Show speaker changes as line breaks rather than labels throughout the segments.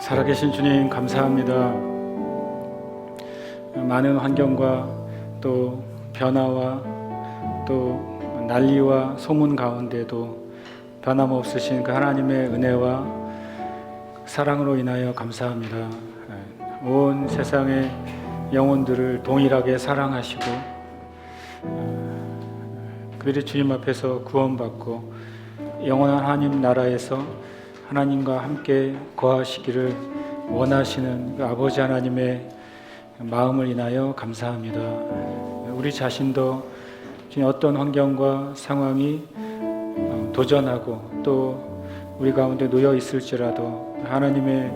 살아계신 주님 감사합니다. 많은 환경과 또 변화와 또 난리와 소문 가운데도 변함없으신 그 하나님의 은혜와 사랑으로 인하여 감사합니다. 온 세상의 영혼들을 동일하게 사랑하시고 그들이 주님 앞에서 구원받고 영원한 하나님 나라에서 하나님과 함께 거하시기를 원하시는 그 아버지 하나님의 마음을 인하여 감사합니다. 우리 자신도 어떤 환경과 상황이 도전하고 또 우리 가운데 놓여 있을지라도 하나님의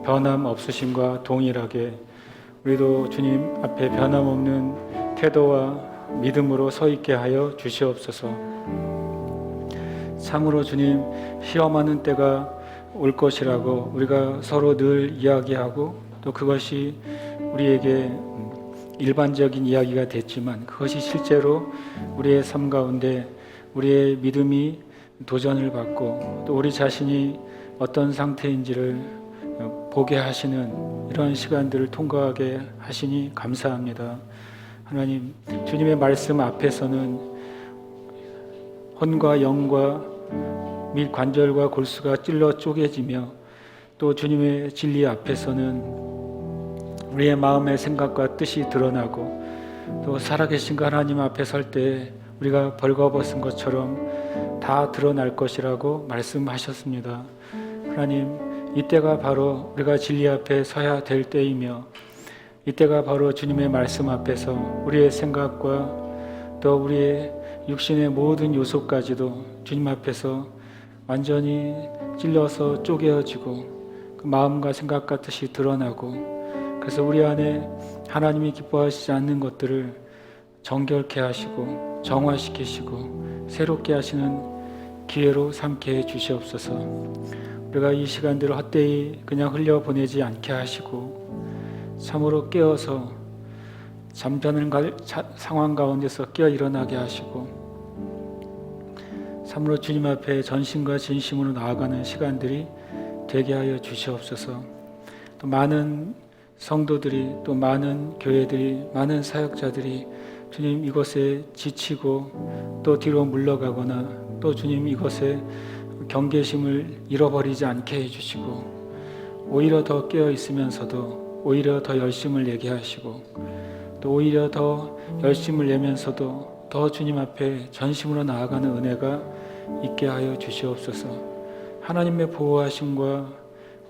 변함 없으심과 동일하게 우리도 주님 앞에 변함없는 태도와 믿음으로 서 있게 하여 주시옵소서. 참으로 주님, 시험하는 때가 올 것이라고 우리가 서로 늘 이야기하고 또 그것이 우리에게 일반적인 이야기가 됐지만 그것이 실제로 우리의 삶 가운데 우리의 믿음이 도전을 받고 또 우리 자신이 어떤 상태인지를 보게 하시는 이런 시간들을 통과하게 하시니 감사합니다. 하나님, 주님의 말씀 앞에서는 혼과 영과 및 관절과 골수가 찔러 쪼개지며 또 주님의 진리 앞에서는 우리의 마음의 생각과 뜻이 드러나고 또 살아계신 그 하나님 앞에 설 때 우리가 벌거벗은 것처럼 다 드러날 것이라고 말씀하셨습니다. 하나님, 이때가 바로 우리가 진리 앞에 서야 될 때이며 이때가 바로 주님의 말씀 앞에서 우리의 생각과 또 우리의 육신의 모든 요소까지도 주님 앞에서 완전히 찔러서 쪼개어지고 그 마음과 생각과 뜻이 드러나고 그래서 우리 안에 하나님이 기뻐하시지 않는 것들을 정결케 하시고 정화시키시고 새롭게 하시는 기회로 삼게 해 주시옵소서. 우리가 이 시간들을 헛되이 그냥 흘려보내지 않게 하시고 참으로 깨어서 잠자는 상황 가운데서 깨어 일어나게 하시고 참으로 주님 앞에 전심과 진심으로 나아가는 시간들이 되게 하여 주시옵소서. 또 많은 성도들이 또 많은 교회들이 많은 사역자들이 주님 이곳에 지치고 또 뒤로 물러가거나 또 주님 이곳에 경계심을 잃어버리지 않게 해주시고 오히려 더 깨어 있으면서도 오히려 더 열심을 내게 하시고 또 오히려 더 열심을 내면서도 더 주님 앞에 전심으로 나아가는 은혜가 있게 하여 주시옵소서. 하나님의 보호하심과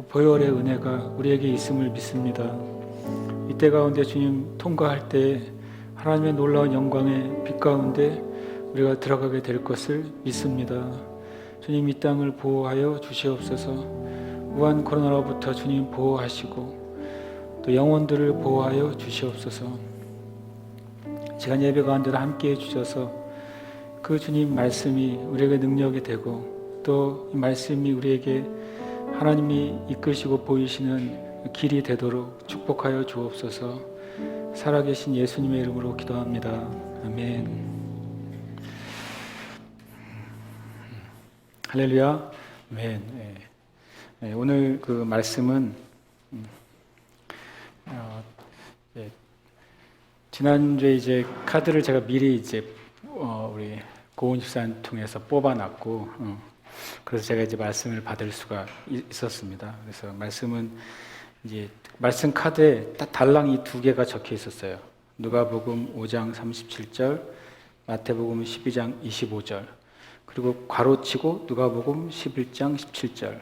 보혈의 은혜가 우리에게 있음을 믿습니다. 이때 가운데 주님 통과할 때 하나님의 놀라운 영광의 빛 가운데 우리가 들어가게 될 것을 믿습니다. 주님 이 땅을 보호하여 주시옵소서. 우한 코로나로부터 주님 보호하시고 또 영혼들을 보호하여 주시옵소서. 시간 예배 가운데도 함께해 주셔서 그 주님 말씀이 우리에게 능력이 되고 또 이 말씀이 우리에게 하나님이 이끄시고 보이시는 길이 되도록 축복하여 주옵소서. 살아계신 예수님의 이름으로 기도합니다. 아멘. 할렐루야. 아멘. 네, 오늘 그 말씀은 지난주에 이제 카드를 제가 미리 이제 우리 고은 집사님 통해서 뽑아놨고 그래서 제가 이제 말씀을 받을 수가 있었습니다. 그래서 말씀은 이제 말씀 카드에 딱 달랑이 2개가 적혀 있었어요. 누가복음 5장 37절, 마태복음 12장 25절, 그리고 괄호치고 누가복음 11장 17절.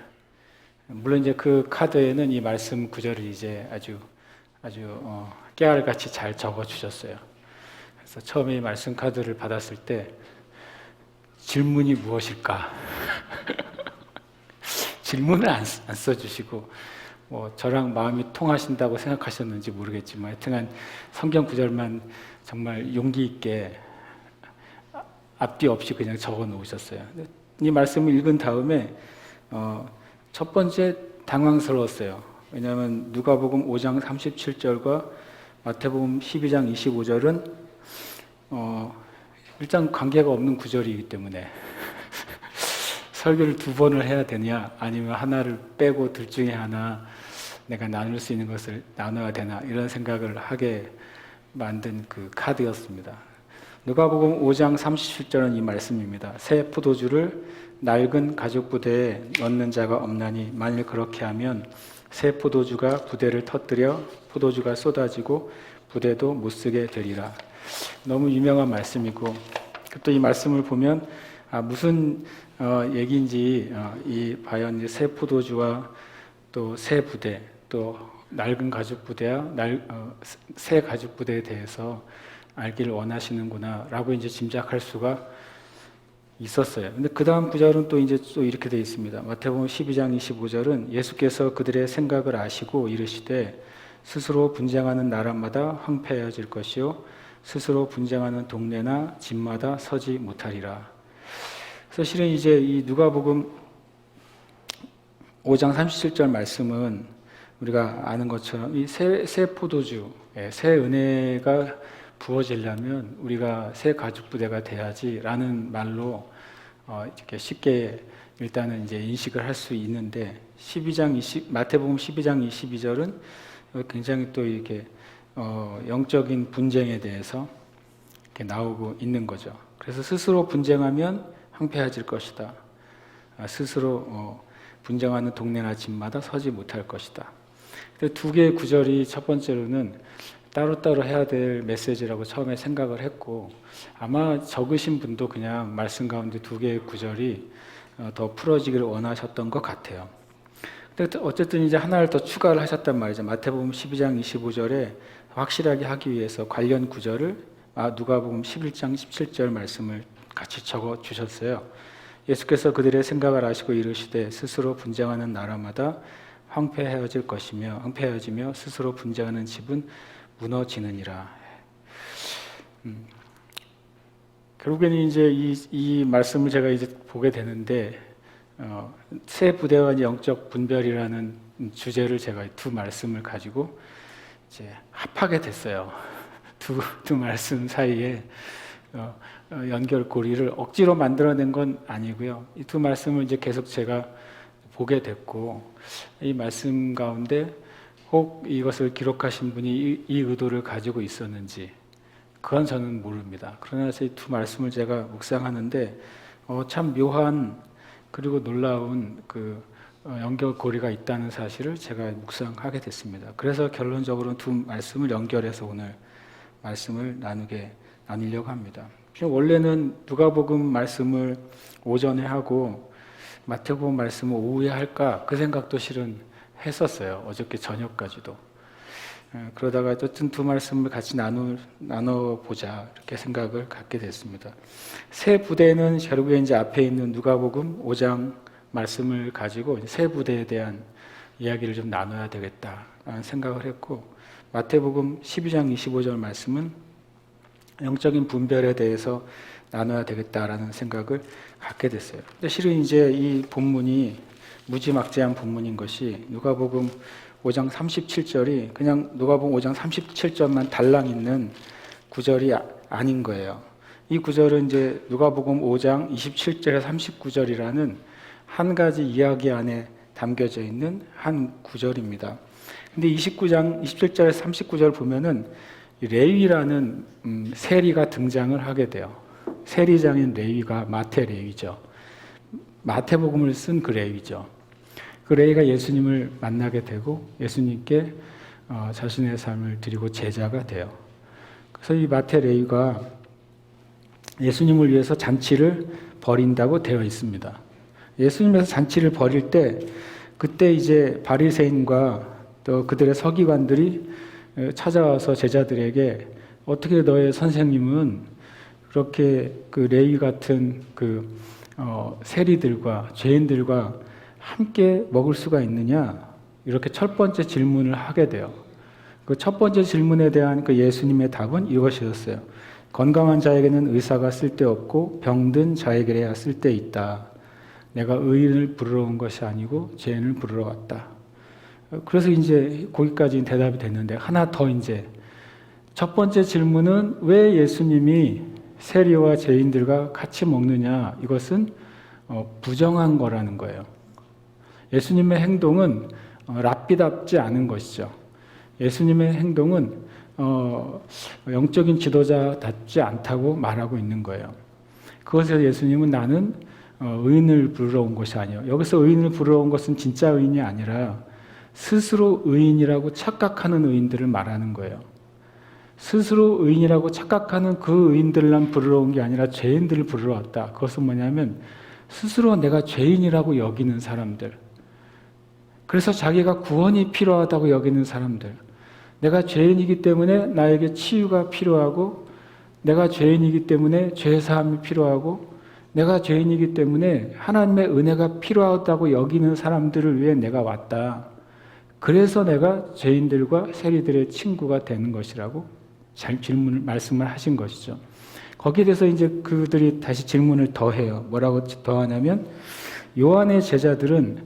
물론 이제 그 카드에는 이 말씀 구절을 이제 아주 깨알같이 잘 적어 주셨어요. 그래서 처음에 이 말씀 카드를 받았을 때 질문이 무엇일까? 질문을 안 써주시고 저랑 마음이 통하신다고 생각하셨는지 모르겠지만 하여튼간 성경 구절만 정말 용기 있게 앞뒤 없이 그냥 적어 놓으셨어요. 이 말씀을 읽은 다음에 첫 번째 당황스러웠어요. 왜냐하면 누가복음 5장 37절과 마태복음 12장 25절은 일단 관계가 없는 구절이기 때문에 설교를 2번을 해야 되냐 아니면 하나를 빼고 둘 중에 하나 내가 나눌 수 있는 것을 나눠야 되나 이런 생각을 하게 만든 그 카드였습니다. 누가복음 5장 37절은 이 말씀입니다. 새 포도주를 낡은 가죽 부대에 넣는 자가 없나니 만일 그렇게 하면 새 포도주가 부대를 터뜨려 포도주가 쏟아지고 부대도 못 쓰게 되리라. 너무 유명한 말씀이고 또 이 말씀을 보면 무슨 얘기인지 이 과연 새 포도주와 또 새 부대 또 낡은 가죽 부대와 새 가죽 부대에 대해서 알기를 원하시는구나 라고 이제 짐작할 수가 있었어요. 근데 그 다음 구절은 또 이제 또 이렇게 되어 있습니다. 마태복음 12장 25절은 예수께서 그들의 생각을 아시고 이르시되 스스로 분쟁하는 나라마다 황폐해질 것이요 스스로 분쟁하는 동네나 집마다 서지 못하리라. 그래서 실은 이제 이 누가복음 5장 37절 말씀은 우리가 아는 것처럼 이 새 포도주, 새 은혜가 부어지려면 우리가 새 가죽 부대가 돼야지라는 말로 이렇게 쉽게 일단은 이제 인식을 할 수 있는데 마태복음 12장 22절은 굉장히 또 이렇게 영적인 분쟁에 대해서 이렇게 나오고 있는 거죠. 그래서 스스로 분쟁하면 황폐해질 것이다. 스스로 분쟁하는 동네나 집마다 서지 못할 것이다. 두 개의 구절이 첫 번째로는 따로따로 해야 될 메시지라고 처음에 생각을 했고 아마 적으신 분도 그냥 말씀 가운데 두 개의 구절이 더 풀어지기를 원하셨던 것 같아요. 근데 어쨌든 이제 하나를 더 추가를 하셨단 말이죠. 마태복음 12장 25절에 확실하게 하기 위해서 관련 구절을 누가복음 11장 17절 말씀을 같이 적어 주셨어요. 예수께서 그들의 생각을 아시고 이르시되 스스로 분쟁하는 나라마다 황폐해지며 스스로 분쟁하는 집은 무너지느니라. 결국에는 이제 이 말씀을 제가 이제 보게 되는데 새 부대와 영적 분별이라는 주제를 제가 두 말씀을 가지고 이제 합하게 됐어요. 두 말씀 사이에 연결고리를 억지로 만들어낸 건 아니고요. 이 두 말씀을 이제 계속 제가 보게 됐고 이 말씀 가운데 혹 이것을 기록하신 분이 이 의도를 가지고 있었는지 그건 저는 모릅니다. 그러나 이 두 말씀을 제가 묵상하는데 참 묘한 그리고 놀라운 그 연결고리가 있다는 사실을 제가 묵상하게 됐습니다. 그래서 결론적으로 두 말씀을 연결해서 오늘 말씀을 나누려고 합니다. 원래는 누가복음 말씀을 오전에 하고 마태복음 말씀을 오후에 할까 그 생각도 실은 했었어요. 어저께 저녁까지도. 그러다가 어쨌든 두 말씀을 같이 나눠보자 이렇게 생각을 갖게 됐습니다. 새 부대는 결국에 이제 앞에 있는 누가복음 5장 말씀을 가지고 새 부대에 대한 이야기를 좀 나눠야 되겠다라는 생각을 했고 마태복음 12장 25절 말씀은 영적인 분별에 대해서 나눠야 되겠다라는 생각을 갖게 됐어요. 근데 실은 이제 이 본문이 무지막지한 본문인 것이 누가복음 5장 37절이 그냥 누가복음 5장 37절만 달랑 있는 구절이 아닌 거예요. 이 구절은 이제 누가복음 5장 27절에서 39절이라는 한 가지 이야기 안에 담겨져 있는 한 구절입니다. 근데 27절에서 39절 보면은 레위라는 세리가 등장을 하게 돼요. 세리장인 레위가 마태 레위죠. 마태복음을 쓴 그 레위죠. 그 레위가 예수님을 만나게 되고 예수님께 자신의 삶을 드리고 제자가 돼요. 그래서 이 마태 레위가 예수님을 위해서 잔치를 벌인다고 되어 있습니다. 예수님께서 잔치를 벌일 때 그때 이제 바리새인과 또 그들의 서기관들이 찾아와서 제자들에게 어떻게 너의 선생님은 그렇게 그 레위 같은 그 세리들과 죄인들과 함께 먹을 수가 있느냐 이렇게 첫 번째 질문을 하게 돼요. 그 첫 번째 질문에 대한 그 예수님의 답은 이것이었어요. 건강한 자에게는 의사가 쓸데없고 병든 자에게야 쓸데있다. 내가 의인을 부르러 온 것이 아니고 죄인을 부르러 왔다. 그래서 이제 거기까지 대답이 됐는데 하나 더 이제 첫 번째 질문은 왜 예수님이 세리와 죄인들과 같이 먹느냐 이것은 부정한 거라는 거예요. 예수님의 행동은 랍비답지 않은 것이죠. 예수님의 행동은 영적인 지도자답지 않다고 말하고 있는 거예요. 그것에서 예수님은 나는 의인을 부르러 온 것이 아니에요. 여기서 의인을 부르러 온 것은 진짜 의인이 아니라 스스로 의인이라고 착각하는 의인들을 말하는 거예요. 스스로 의인이라고 착각하는 그 의인들만 부르러 온 게 아니라 죄인들을 부르러 왔다. 그것은 뭐냐면 스스로 내가 죄인이라고 여기는 사람들, 그래서 자기가 구원이 필요하다고 여기는 사람들, 내가 죄인이기 때문에 나에게 치유가 필요하고, 내가 죄인이기 때문에 죄사함이 필요하고, 내가 죄인이기 때문에 하나님의 은혜가 필요하다고 여기는 사람들을 위해 내가 왔다. 그래서 내가 죄인들과 세리들의 친구가 되는 것이라고 말씀을 하신 것이죠. 거기에 대해서 이제 그들이 다시 질문을 더해요. 뭐라고 더하냐면, 요한의 제자들은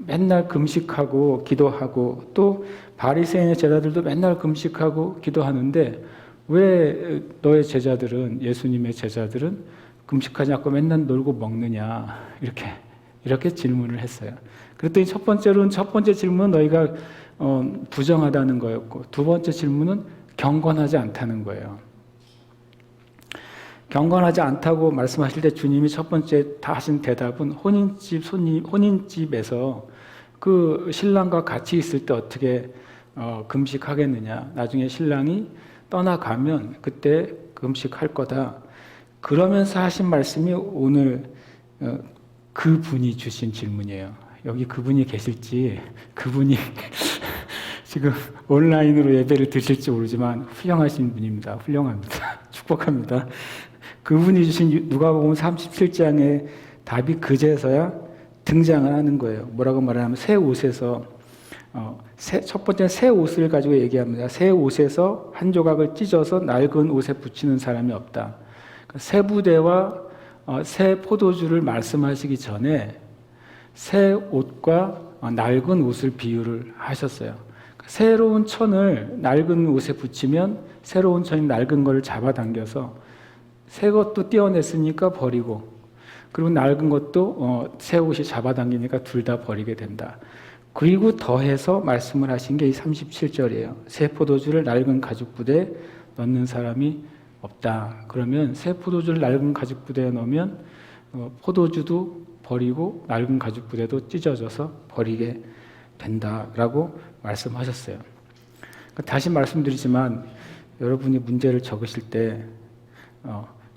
맨날 금식하고 기도하고, 또 바리새인의 제자들도 맨날 금식하고 기도하는데 왜 너의 제자들은, 예수님의 제자들은 금식하지 않고 맨날 놀고 먹느냐, 이렇게 질문을 했어요. 그랬더니 첫 번째 질문은 너희가 부정하다는 거였고, 두 번째 질문은 경건하지 않다는 거예요. 경건하지 않다고 말씀하실 때 주님이 첫 번째 다 하신 대답은 혼인집에서 그 신랑과 같이 있을 때 어떻게 금식하겠느냐. 나중에 신랑이 떠나가면 그때 금식할 거다. 그러면서 하신 말씀이 오늘 그분이 주신 질문이에요. 여기 그분이 계실지, 그분이 지금 온라인으로 예배를 드실지 모르지만 훌륭하신 분입니다. 훌륭합니다. 축복합니다. 그분이 주신 누가복음 37장의 답이 그제서야 등장을 하는 거예요. 뭐라고 말하냐면 새 옷에서 첫 번째는 새 옷을 가지고 얘기합니다. 새 옷에서 한 조각을 찢어서 낡은 옷에 붙이는 사람이 없다. 새 부대와 새 포도주를 말씀하시기 전에 새 옷과 낡은 옷을 비유를 하셨어요. 새로운 천을 낡은 옷에 붙이면 새로운 천이 낡은 것을 잡아당겨서 새 것도 떼어냈으니까 버리고, 그리고 낡은 것도 새 옷이 잡아당기니까 둘 다 버리게 된다. 그리고 더해서 말씀을 하신 게 이 37절이에요. 새 포도주를 낡은 가죽 부대에 넣는 사람이 없다. 그러면 새 포도주를 낡은 가죽 부대에 넣으면 포도주도 버리고 낡은 가죽 부대도 찢어져서 버리게 된다라고 말씀하셨어요. 다시 말씀드리지만 여러분이 문제를 적으실 때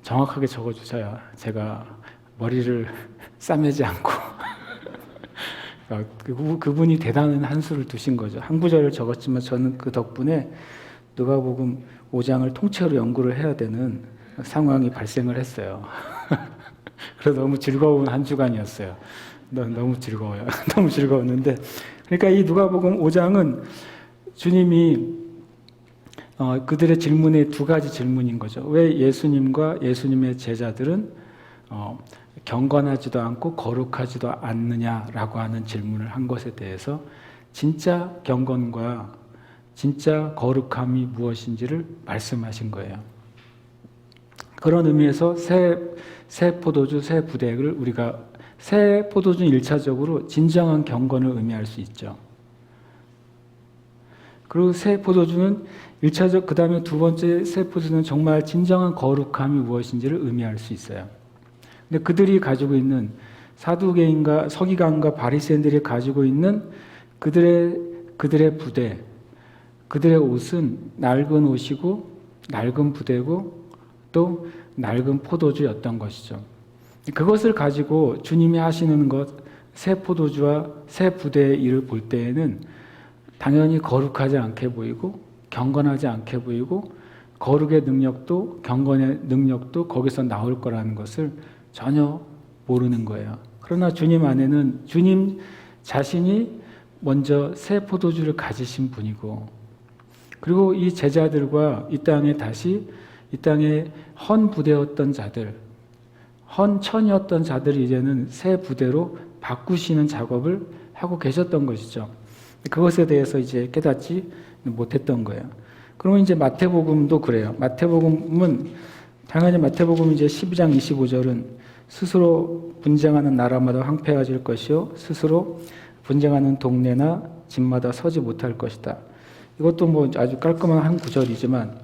정확하게 적어주셔야 제가 머리를 싸매지 않고 그분이 대단한 한 수를 두신 거죠. 한 구절을 적었지만 저는 그 덕분에 누가복음 5장을 통째로 연구를 해야 되는 상황이 발생을 했어요. 그래서 너무 즐거운 한 주간이었어요. 너무 즐거워요. 너무 즐거웠는데, 그러니까 이 누가복음 5장은 주님이 그들의 질문의 두 가지 질문인 거죠. 왜 예수님과 예수님의 제자들은 경건하지도 않고 거룩하지도 않느냐라고 하는 질문을 한 것에 대해서 진짜 경건과 진짜 거룩함이 무엇인지를 말씀하신 거예요. 그런 의미에서 새 포도주, 새 부대를 우리가, 새 포도주는 1차적으로 진정한 경건을 의미할 수 있죠. 그리고 새 포도주는 1차적, 그 다음에 두 번째 새 포도주는 정말 진정한 거룩함이 무엇인지를 의미할 수 있어요. 근데 그들이 가지고 있는, 사두개인과 서기관과 바리새인들이 가지고 있는 그들의 부대, 그들의 옷은 낡은 옷이고 낡은 부대고 또 낡은 포도주였던 것이죠. 그것을 가지고 주님이 하시는 것, 새 포도주와 새 부대의 일을 볼 때에는 당연히 거룩하지 않게 보이고 경건하지 않게 보이고 거룩의 능력도 경건의 능력도 거기서 나올 거라는 것을 전혀 모르는 거예요. 그러나 주님 안에는 주님 자신이 먼저 새 포도주를 가지신 분이고, 그리고 이 제자들과 이 땅에 헌 부대였던 자들, 헌 천이었던 자들이 이제는 새 부대로 바꾸시는 작업을 하고 계셨던 것이죠. 그것에 대해서 이제 깨닫지 못했던 거예요. 그러면 이제 마태복음도 그래요. 마태복음은 당연히 마태복음 이제 12장 25절은 스스로 분쟁하는 나라마다 황폐해질 것이요, 스스로 분쟁하는 동네나 집마다 서지 못할 것이다. 이것도 뭐 아주 깔끔한 한 구절이지만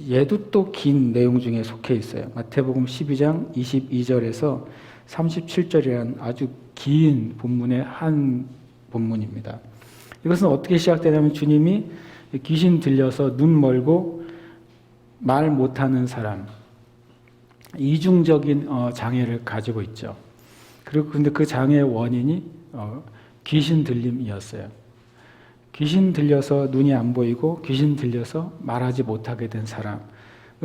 얘도 또 긴 내용 중에 속해 있어요. 마태복음 12장 22절에서 37절이라는 아주 긴 본문의 한 본문입니다. 이것은 어떻게 시작되냐면 주님이 귀신 들려서 눈 멀고 말 못하는 사람, 이중적인 장애를 가지고 있죠. 그리고 근데 그 장애의 원인이 귀신 들림이었어요. 귀신 들려서 눈이 안 보이고 귀신 들려서 말하지 못하게 된 사람을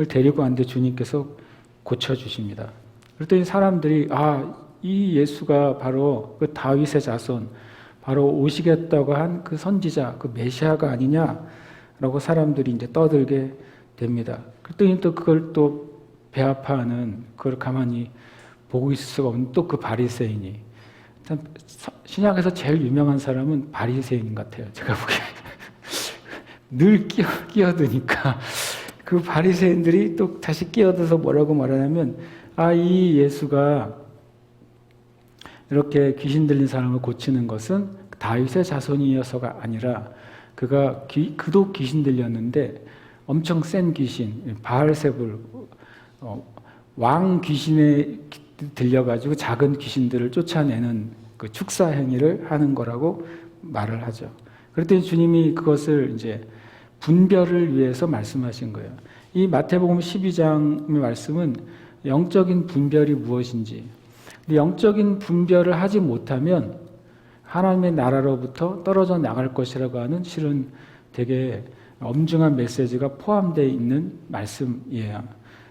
데리고 왔는데 주님께서 고쳐주십니다. 그랬더니 사람들이 이 예수가 바로 그 다윗의 자손, 바로 오시겠다고 한 그 선지자, 그 메시아가 아니냐라고 사람들이 이제 떠들게 됩니다. 그랬더니 또 그걸 또 배아파하는, 그걸 가만히 보고 있을 수가 없는 또 그 바리새인이, 신약에서 제일 유명한 사람은 바리새인 같아요. 제가 보기에 늘 끼어드니까 그 바리새인들이 또 다시 끼어들어서 뭐라고 말하냐면 이 예수가 이렇게 귀신 들린 사람을 고치는 것은 다윗의 자손이어서가 아니라 그도 귀신 들렸는데 엄청 센 귀신, 바알세불, 왕 귀신에 들려가지고 작은 귀신들을 쫓아내는 그 축사 행위를 하는 거라고 말을 하죠. 그랬더니 주님이 그것을 이제 분별을 위해서 말씀하신 거예요. 이 마태복음 12장의 말씀은 영적인 분별이 무엇인지, 영적인 분별을 하지 못하면 하나님의 나라로부터 떨어져 나갈 것이라고 하는 실은 되게 엄중한 메시지가 포함되어 있는 말씀이에요.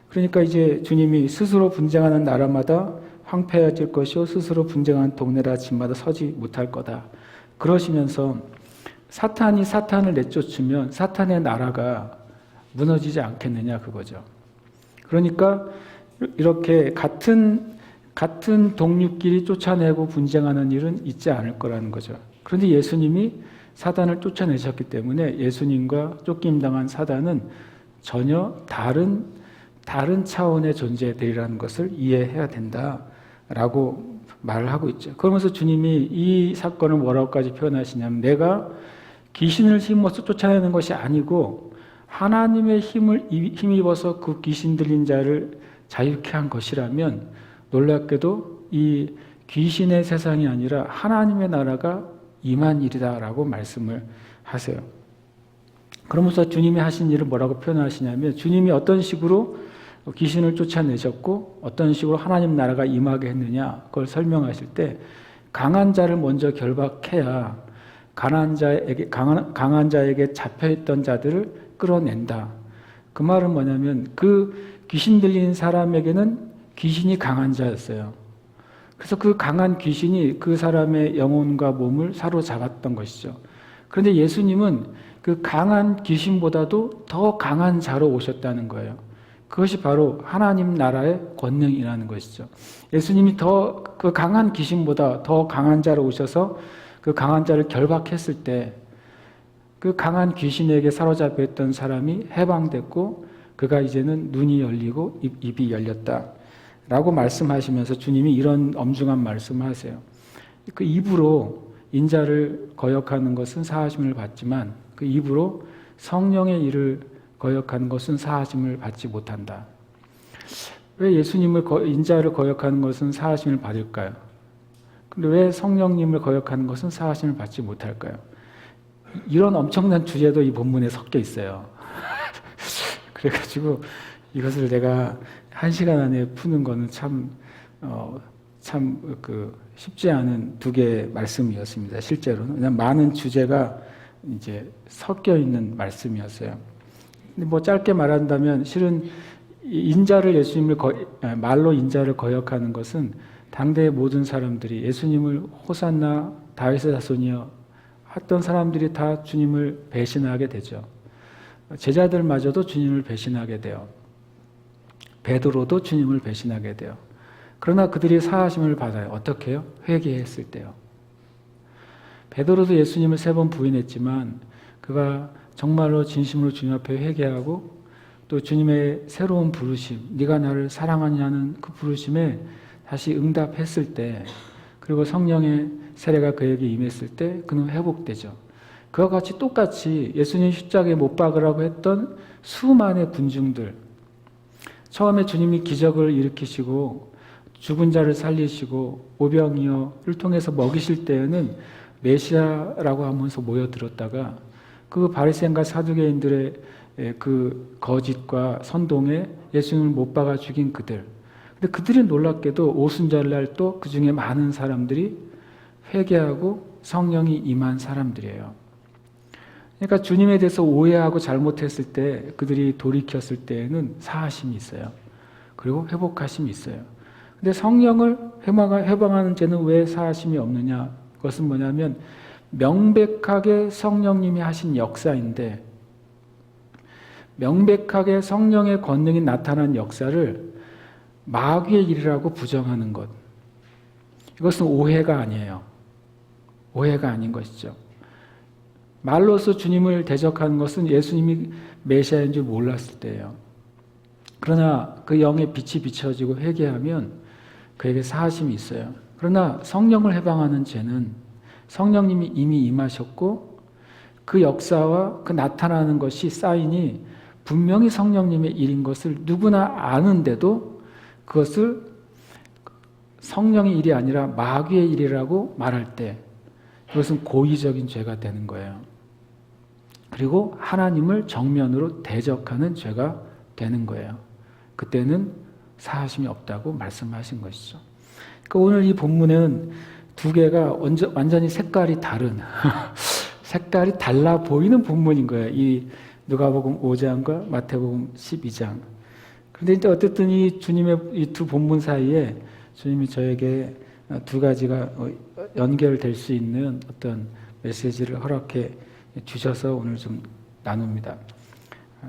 그러니까 이제 주님이 스스로 분쟁하는 나라마다 황폐해질 것이요 스스로 분쟁하는 동네라 집마다 서지 못할 거다. 그러시면서 사탄이 사탄을 내쫓으면 사탄의 나라가 무너지지 않겠느냐 그거죠. 그러니까 이렇게 같은 동류끼리 쫓아내고 분쟁하는 일은 있지 않을 거라는 거죠. 그런데 예수님이 사단을 쫓아내셨기 때문에 예수님과 쫓김당한 사단은 전혀 다른 차원의 존재들이라는 것을 이해해야 된다라고 말을 하고 있죠. 그러면서 주님이 이 사건을 뭐라고까지 표현하시냐면 내가 귀신을 힘입어서 쫓아내는 것이 아니고 하나님의 힘입어서 그 귀신 들린 자를 자유케 한 것이라면 놀랍게도 이 귀신의 세상이 아니라 하나님의 나라가 임한 일이다라고 말씀을 하세요. 그러면서 주님이 하신 일을 뭐라고 표현하시냐면 주님이 어떤 식으로 귀신을 쫓아내셨고 어떤 식으로 하나님 나라가 임하게 했느냐 그걸 설명하실 때 강한 자를 먼저 결박해야 강한 자에게 잡혀있던 자들을 끌어낸다. 그 말은 뭐냐면 그 귀신 들린 사람에게는 귀신이 강한 자였어요. 그래서 그 강한 귀신이 그 사람의 영혼과 몸을 사로잡았던 것이죠. 그런데 예수님은 그 강한 귀신보다도 더 강한 자로 오셨다는 거예요. 그것이 바로 하나님 나라의 권능이라는 것이죠. 예수님이 더 그 강한 귀신보다 더 강한 자로 오셔서 그 강한 자를 결박했을 때 그 강한 귀신에게 사로잡혀 있던 사람이 해방됐고 그가 이제는 눈이 열리고 입이 열렸다라고 말씀하시면서 주님이 이런 엄중한 말씀을 하세요. 그 입으로 인자를 거역하는 것은 사하심을 받지만 그 입으로 성령의 일을 거역하는 것은 사하심을 받지 못한다. 왜 예수님을 인자를 거역하는 것은 사하심을 받을까요? 근데 왜 성령님을 거역하는 것은 사하심을 받지 못할까요? 이런 엄청난 주제도 이 본문에 섞여 있어요. 그래가지고 이것을 내가 1시간 안에 푸는 거는 참 쉽지 않은 두 개의 말씀이었습니다. 실제로는. 그냥 많은 주제가 이제 섞여 있는 말씀이었어요. 근데 뭐 짧게 말한다면 실은 말로 인자를 거역하는 것은 당대의 모든 사람들이 예수님을 호산나 다윗의 자손이여 했던 사람들이 다 주님을 배신하게 되죠. 제자들마저도 주님을 배신하게 돼요. 베드로도 주님을 배신하게 돼요. 그러나 그들이 사하심을 받아요. 어떻게 해요? 회개했을 때요. 베드로도 예수님을 3번 부인했지만 그가 정말로 진심으로 주님 앞에 회개하고 또 주님의 새로운 부르심, 네가 나를 사랑하냐는 그 부르심에 다시 응답했을 때 그리고 성령의 세례가 그에게 임했을 때 그는 회복되죠. 그와 같이 똑같이 예수님 십자가에 못 박으라고 했던 수많은 군중들, 처음에 주님이 기적을 일으키시고 죽은 자를 살리시고 오병이어를 통해서 먹이실 때에는 메시아라고 하면서 모여들었다가 그 바리새인과 사두개인들의 그 거짓과 선동에 예수님을 못 박아 죽인 그들. 근데 그들이 놀랍게도 오순절날 또 그 중에 많은 사람들이 회개하고 성령이 임한 사람들이에요. 그러니까 주님에 대해서 오해하고 잘못했을 때 그들이 돌이켰을 때에는 사하심이 있어요. 그리고 회복하심이 있어요. 근데 성령을 해방하는 죄는 왜 사하심이 없느냐? 그것은 뭐냐면 명백하게 성령님이 하신 역사인데 명백하게 성령의 권능이 나타난 역사를 마귀의 일이라고 부정하는 것. 이것은 오해가 아니에요. 오해가 아닌 것이죠. 말로써 주님을 대적하는 것은 예수님이 메시아인 줄 몰랐을 때예요. 그러나 그 영의 빛이 비춰지고 회개하면 그에게 사하심이 있어요. 그러나 성령을 해방하는 죄는 성령님이 이미 임하셨고 그 역사와 그 나타나는 것이 사인이 분명히 성령님의 일인 것을 누구나 아는데도 그것을 성령의 일이 아니라 마귀의 일이라고 말할 때 그것은 고의적인 죄가 되는 거예요. 그리고 하나님을 정면으로 대적하는 죄가 되는 거예요. 그때는 사하심이 없다고 말씀하신 것이죠. 그러니까 오늘 이 본문은 두 개가 완전히 색깔이 다른 색깔이 달라 보이는 본문인 거예요. 이 누가복음 5장과 마태복음 12장. 그런데 이제 어쨌든 이 주님의 이 두 본문 사이에 주님이 저에게 두 가지가 연결될 수 있는 어떤 메시지를 허락해 주셔서 오늘 좀 나눕니다.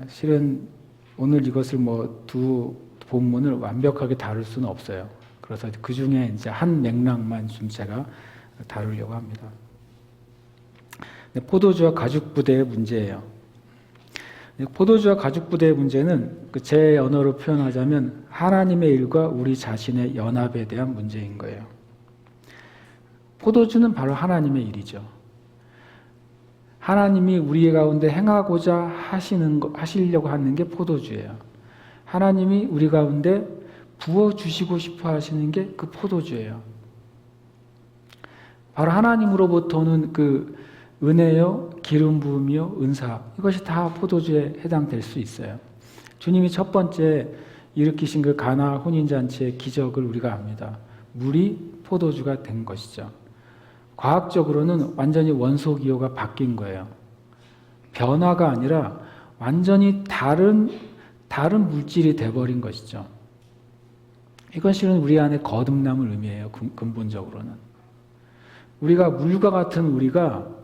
실은 오늘 이것을 두 본문을 완벽하게 다룰 수는 없어요. 그래서 그 중에 이제 한 맥락만 좀 제가 다루려고 합니다. 포도주와 가죽 부대의 문제예요. 포도주와 가죽 부대의 문제는 제 언어로 표현하자면 하나님의 일과 우리 자신의 연합에 대한 문제인 거예요. 포도주는 바로 하나님의 일이죠. 하나님이 우리 가운데 행하고자 하시려고 하는 게 포도주예요. 하나님이 우리 가운데 부어주시고 싶어 하시는 게 그 포도주예요. 바로 하나님으로부터 오는 그 은혜요, 기름 부음이요, 은사, 이것이 다 포도주에 해당될 수 있어요. 주님이 첫 번째 일으키신 그 가나 혼인잔치의 기적을 우리가 압니다. 물이 포도주가 된 것이죠. 과학적으로는 완전히 원소 기호가 바뀐 거예요. 변화가 아니라 완전히 다른 물질이 돼버린 것이죠. 이건 실은 우리 안에 거듭남을 의미해요. 근본적으로는. 우리가 물과 같은 우리가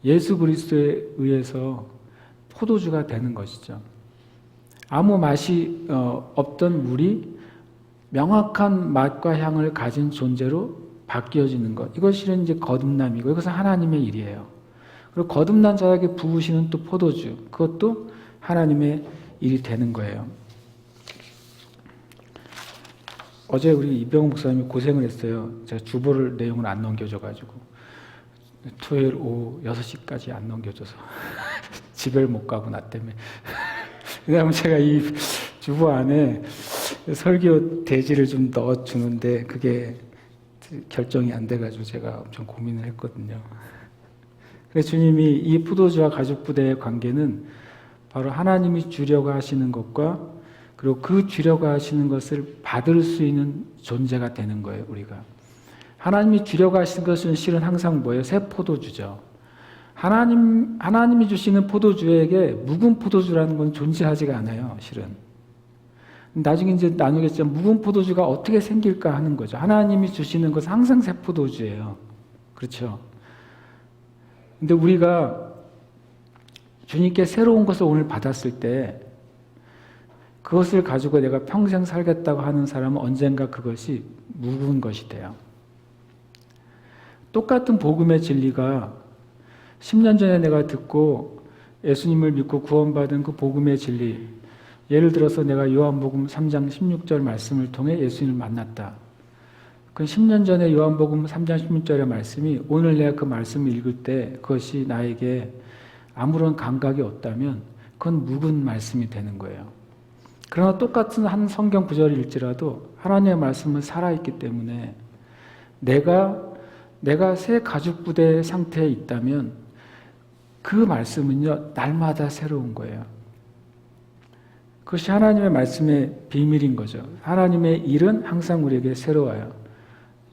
예수 그리스도에 의해서 포도주가 되는 것이죠. 아무 맛이 없던 물이 명확한 맛과 향을 가진 존재로 바뀌어지는 것. 이것이 실은 이제 거듭남이고 이것은 하나님의 일이에요. 그리고 거듭난 자에게 부으시는 또 포도주. 그것도 하나님의 일이 되는 거예요. 어제 우리 이병호 목사님이 고생을 했어요. 제가 주보를 내용을 안 넘겨줘가지고 토요일 오후 6시까지 안 넘겨줘서 집에 못 가고 나 때문에 그다음에 제가 이 주보 안에 설교 대지를 좀 넣어주는데 그게 결정이 안 돼가지고 제가 엄청 고민을 했거든요. 그래서 주님이 이 포도주와 가죽 부대의 관계는 바로 하나님이 주려고 하시는 것과 그리고 그 주려고 하시는 것을 받을 수 있는 존재가 되는 거예요, 우리가. 하나님이 주려고 하시는 것은 실은 항상 뭐예요? 새 포도주죠. 하나님이 주시는 포도주에게 묵은 포도주라는 건 존재하지가 않아요, 실은. 나중에 이제 나누겠지만 묵은 포도주가 어떻게 생길까 하는 거죠. 하나님이 주시는 것은 항상 새 포도주예요. 그렇죠? 근데 우리가 주님께 새로운 것을 오늘 받았을 때 그것을 가지고 내가 평생 살겠다고 하는 사람은 언젠가 그것이 묵은 것이 돼요. 똑같은 복음의 진리가 10년 전에 내가 듣고 예수님을 믿고 구원받은 그 복음의 진리, 예를 들어서 내가 요한복음 3장 16절 말씀을 통해 예수님을 만났다. 그 10년 전에 요한복음 3장 16절의 말씀이 오늘 내가 그 말씀을 읽을 때 그것이 나에게 아무런 감각이 없다면 그건 묵은 말씀이 되는 거예요. 그러나 똑같은 한 성경 구절일지라도 하나님의 말씀은 살아있기 때문에 내가 새 가죽 부대 상태에 있다면 그 말씀은요 날마다 새로운 거예요. 그것이 하나님의 말씀의 비밀인 거죠. 하나님의 일은 항상 우리에게 새로워요.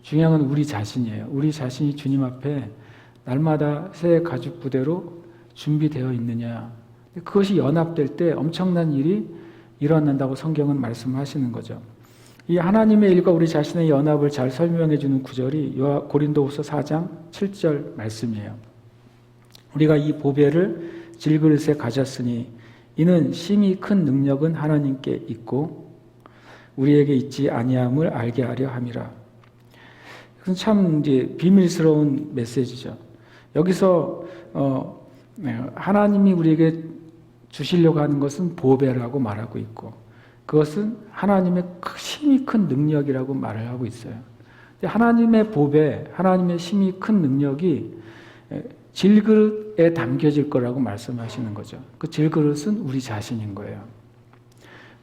중요한 건 우리 자신이에요. 우리 자신이 주님 앞에 날마다 새 가죽 부대로 준비되어 있느냐. 그것이 연합될 때 엄청난 일이 일어난다고 성경은 말씀하시는 거죠. 이 하나님의 일과 우리 자신의 연합을 잘 설명해 주는 구절이 고린도후서 4장 7절 말씀이에요. 우리가 이 보배를 질그릇에 가졌으니 이는 심히 큰 능력은 하나님께 있고 우리에게 있지 아니함을 알게 하려 함이라. 그건 참 이제 비밀스러운 메시지죠. 여기서 하나님이 우리에게 주시려고 하는 것은 보배라고 말하고 있고 그것은 하나님의 힘이 큰 능력이라고 말을 하고 있어요. 하나님의 보배, 하나님의 힘이 큰 능력이 질그릇에 담겨질 거라고 말씀하시는 거죠. 그 질그릇은 우리 자신인 거예요.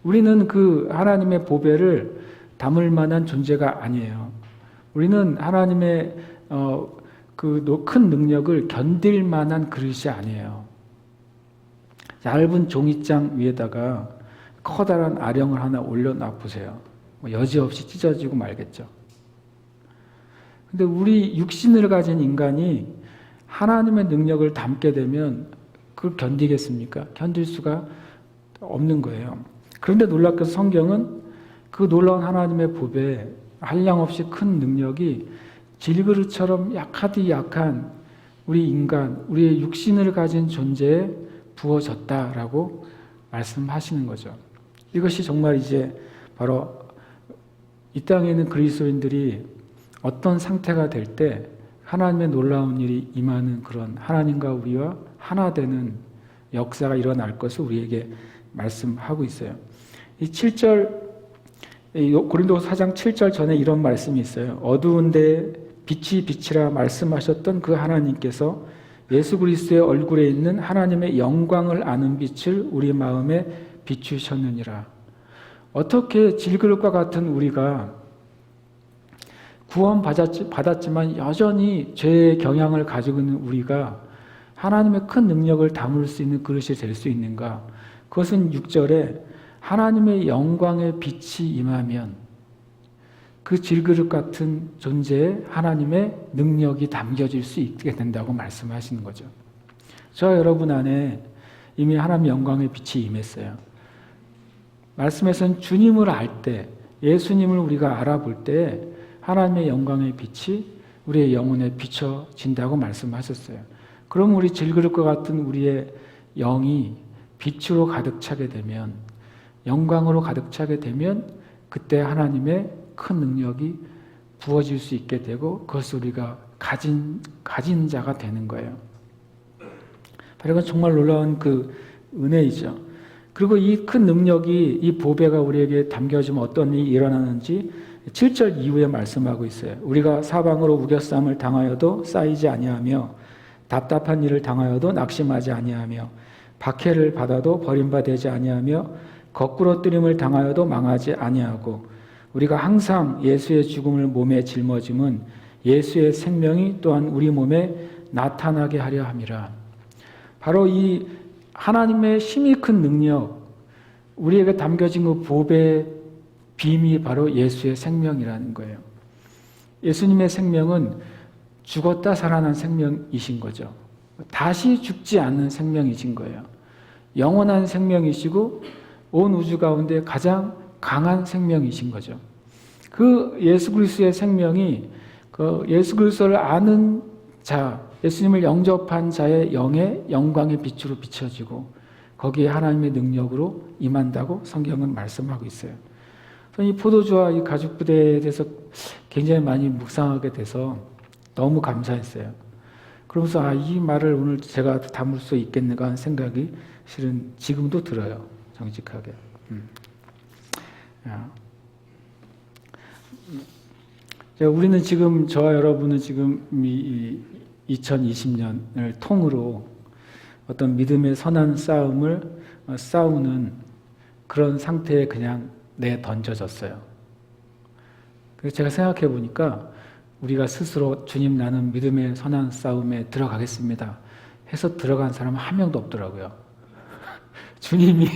우리는 그 하나님의 보배를 담을 만한 존재가 아니에요. 우리는 하나님의 그 큰 능력을 견딜 만한 그릇이 아니에요. 얇은 종이장 위에다가 커다란 아령을 하나 올려놔 보세요. 여지없이 찢어지고 말겠죠. 근데 우리 육신을 가진 인간이 하나님의 능력을 담게 되면 그걸 견디겠습니까? 견딜 수가 없는 거예요. 그런데 놀랍게도 성경은 그 놀라운 하나님의 보배, 한량없이 큰 능력이 질그릇처럼 약하디 약한 우리 인간, 우리의 육신을 가진 존재에 부어졌다라고 말씀하시는 거죠. 이것이 정말 이제 바로 이 땅에 있는 그리스도인들이 어떤 상태가 될 때 하나님의 놀라운 일이 임하는 그런 하나님과 우리와 하나 되는 역사가 일어날 것을 우리에게 말씀하고 있어요. 이 7절 고린도서 4장 7절 전에 이런 말씀이 있어요. 어두운데 빛이 빛이라 말씀하셨던 그 하나님께서 예수 그리스도의 얼굴에 있는 하나님의 영광을 아는 빛을 우리 마음에 비추셨느니라. 어떻게 질그릇과 같은 우리가 구원 받았지만 여전히 죄의 경향을 가지고 있는 우리가 하나님의 큰 능력을 담을 수 있는 그릇이 될 수 있는가? 그것은 6절에 하나님의 영광의 빛이 임하면 그 질그릇 같은 존재에 하나님의 능력이 담겨질 수 있게 된다고 말씀하시는 거죠. 저 여러분 안에 이미 하나님의 영광의 빛이 임했어요. 말씀에서는 주님을 알 때, 예수님을 우리가 알아볼 때 하나님의 영광의 빛이 우리의 영혼에 비춰진다고 말씀하셨어요. 그럼 우리 질그릇과 같은 우리의 영이 빛으로 가득 차게 되면, 영광으로 가득 차게 되면 그때 하나님의 큰 능력이 부어질 수 있게 되고 그것을 우리가 가진 자가 되는 거예요. 바로 이건 정말 놀라운 그 은혜이죠. 그리고 이 큰 능력이, 이 보배가 우리에게 담겨지면 어떤 일이 일어나는지 7절 이후에 말씀하고 있어요. 우리가 사방으로 우겨쌈을 당하여도 쌓이지 아니하며 답답한 일을 당하여도 낙심하지 아니하며 박해를 받아도 버림받지 아니하며 거꾸로 뜨림을 당하여도 망하지 아니하고 우리가 항상 예수의 죽음을 몸에 짊어짐은 예수의 생명이 또한 우리 몸에 나타나게 하려 함이라. 바로 이 하나님의 힘이 큰 능력, 우리에게 담겨진 그 보배의 빔이 바로 예수의 생명이라는 거예요. 예수님의 생명은 죽었다 살아난 생명이신 거죠. 다시 죽지 않는 생명이신 거예요. 영원한 생명이시고 온 우주 가운데 가장 강한 생명이신 거죠. 그 예수 그리스도의 생명이 그 예수 그리스도를 아는 자, 예수님을 영접한 자의 영의 영광의 빛으로 비춰지고 거기에 하나님의 능력으로 임한다고 성경은 말씀하고 있어요. 이 포도주와 이 가죽 부대에 대해서 굉장히 많이 묵상하게 돼서 너무 감사했어요. 그러면서 이 말을 오늘 제가 담을 수 있겠는가 하는 생각이 실은 지금도 들어요. 정직하게. 우리는 지금, 저와 여러분은 지금 이 2020년을 통으로 어떤 믿음의 선한 싸움을 싸우는 그런 상태에 그냥 던져졌어요. 그래서 제가 생각해 보니까 우리가 스스로 주님 나는 믿음의 선한 싸움에 들어가겠습니다 해서 들어간 사람은 한 명도 없더라고요. 주님이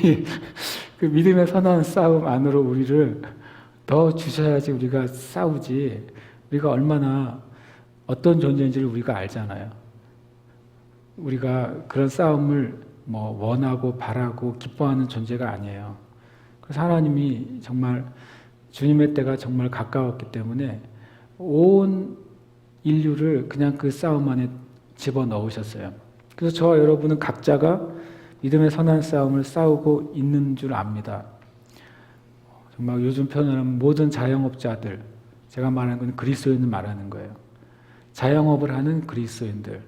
그 믿음의 선한 싸움 안으로 우리를 더 주셔야지 우리가 싸우지, 우리가 얼마나 어떤 존재인지를 우리가 알잖아요. 우리가 그런 싸움을 원하고 바라고 기뻐하는 존재가 아니에요. 그래서 하나님이 정말 주님의 때가 정말 가까웠기 때문에 온 인류를 그냥 그 싸움 안에 집어넣으셨어요. 그래서 저와 여러분은 각자가 믿음의 선한 싸움을 싸우고 있는 줄 압니다. 정말 요즘 표현하면 모든 자영업자들, 제가 말하는 건 그리스도인을 말하는 거예요. 자영업을 하는 그리스도인들,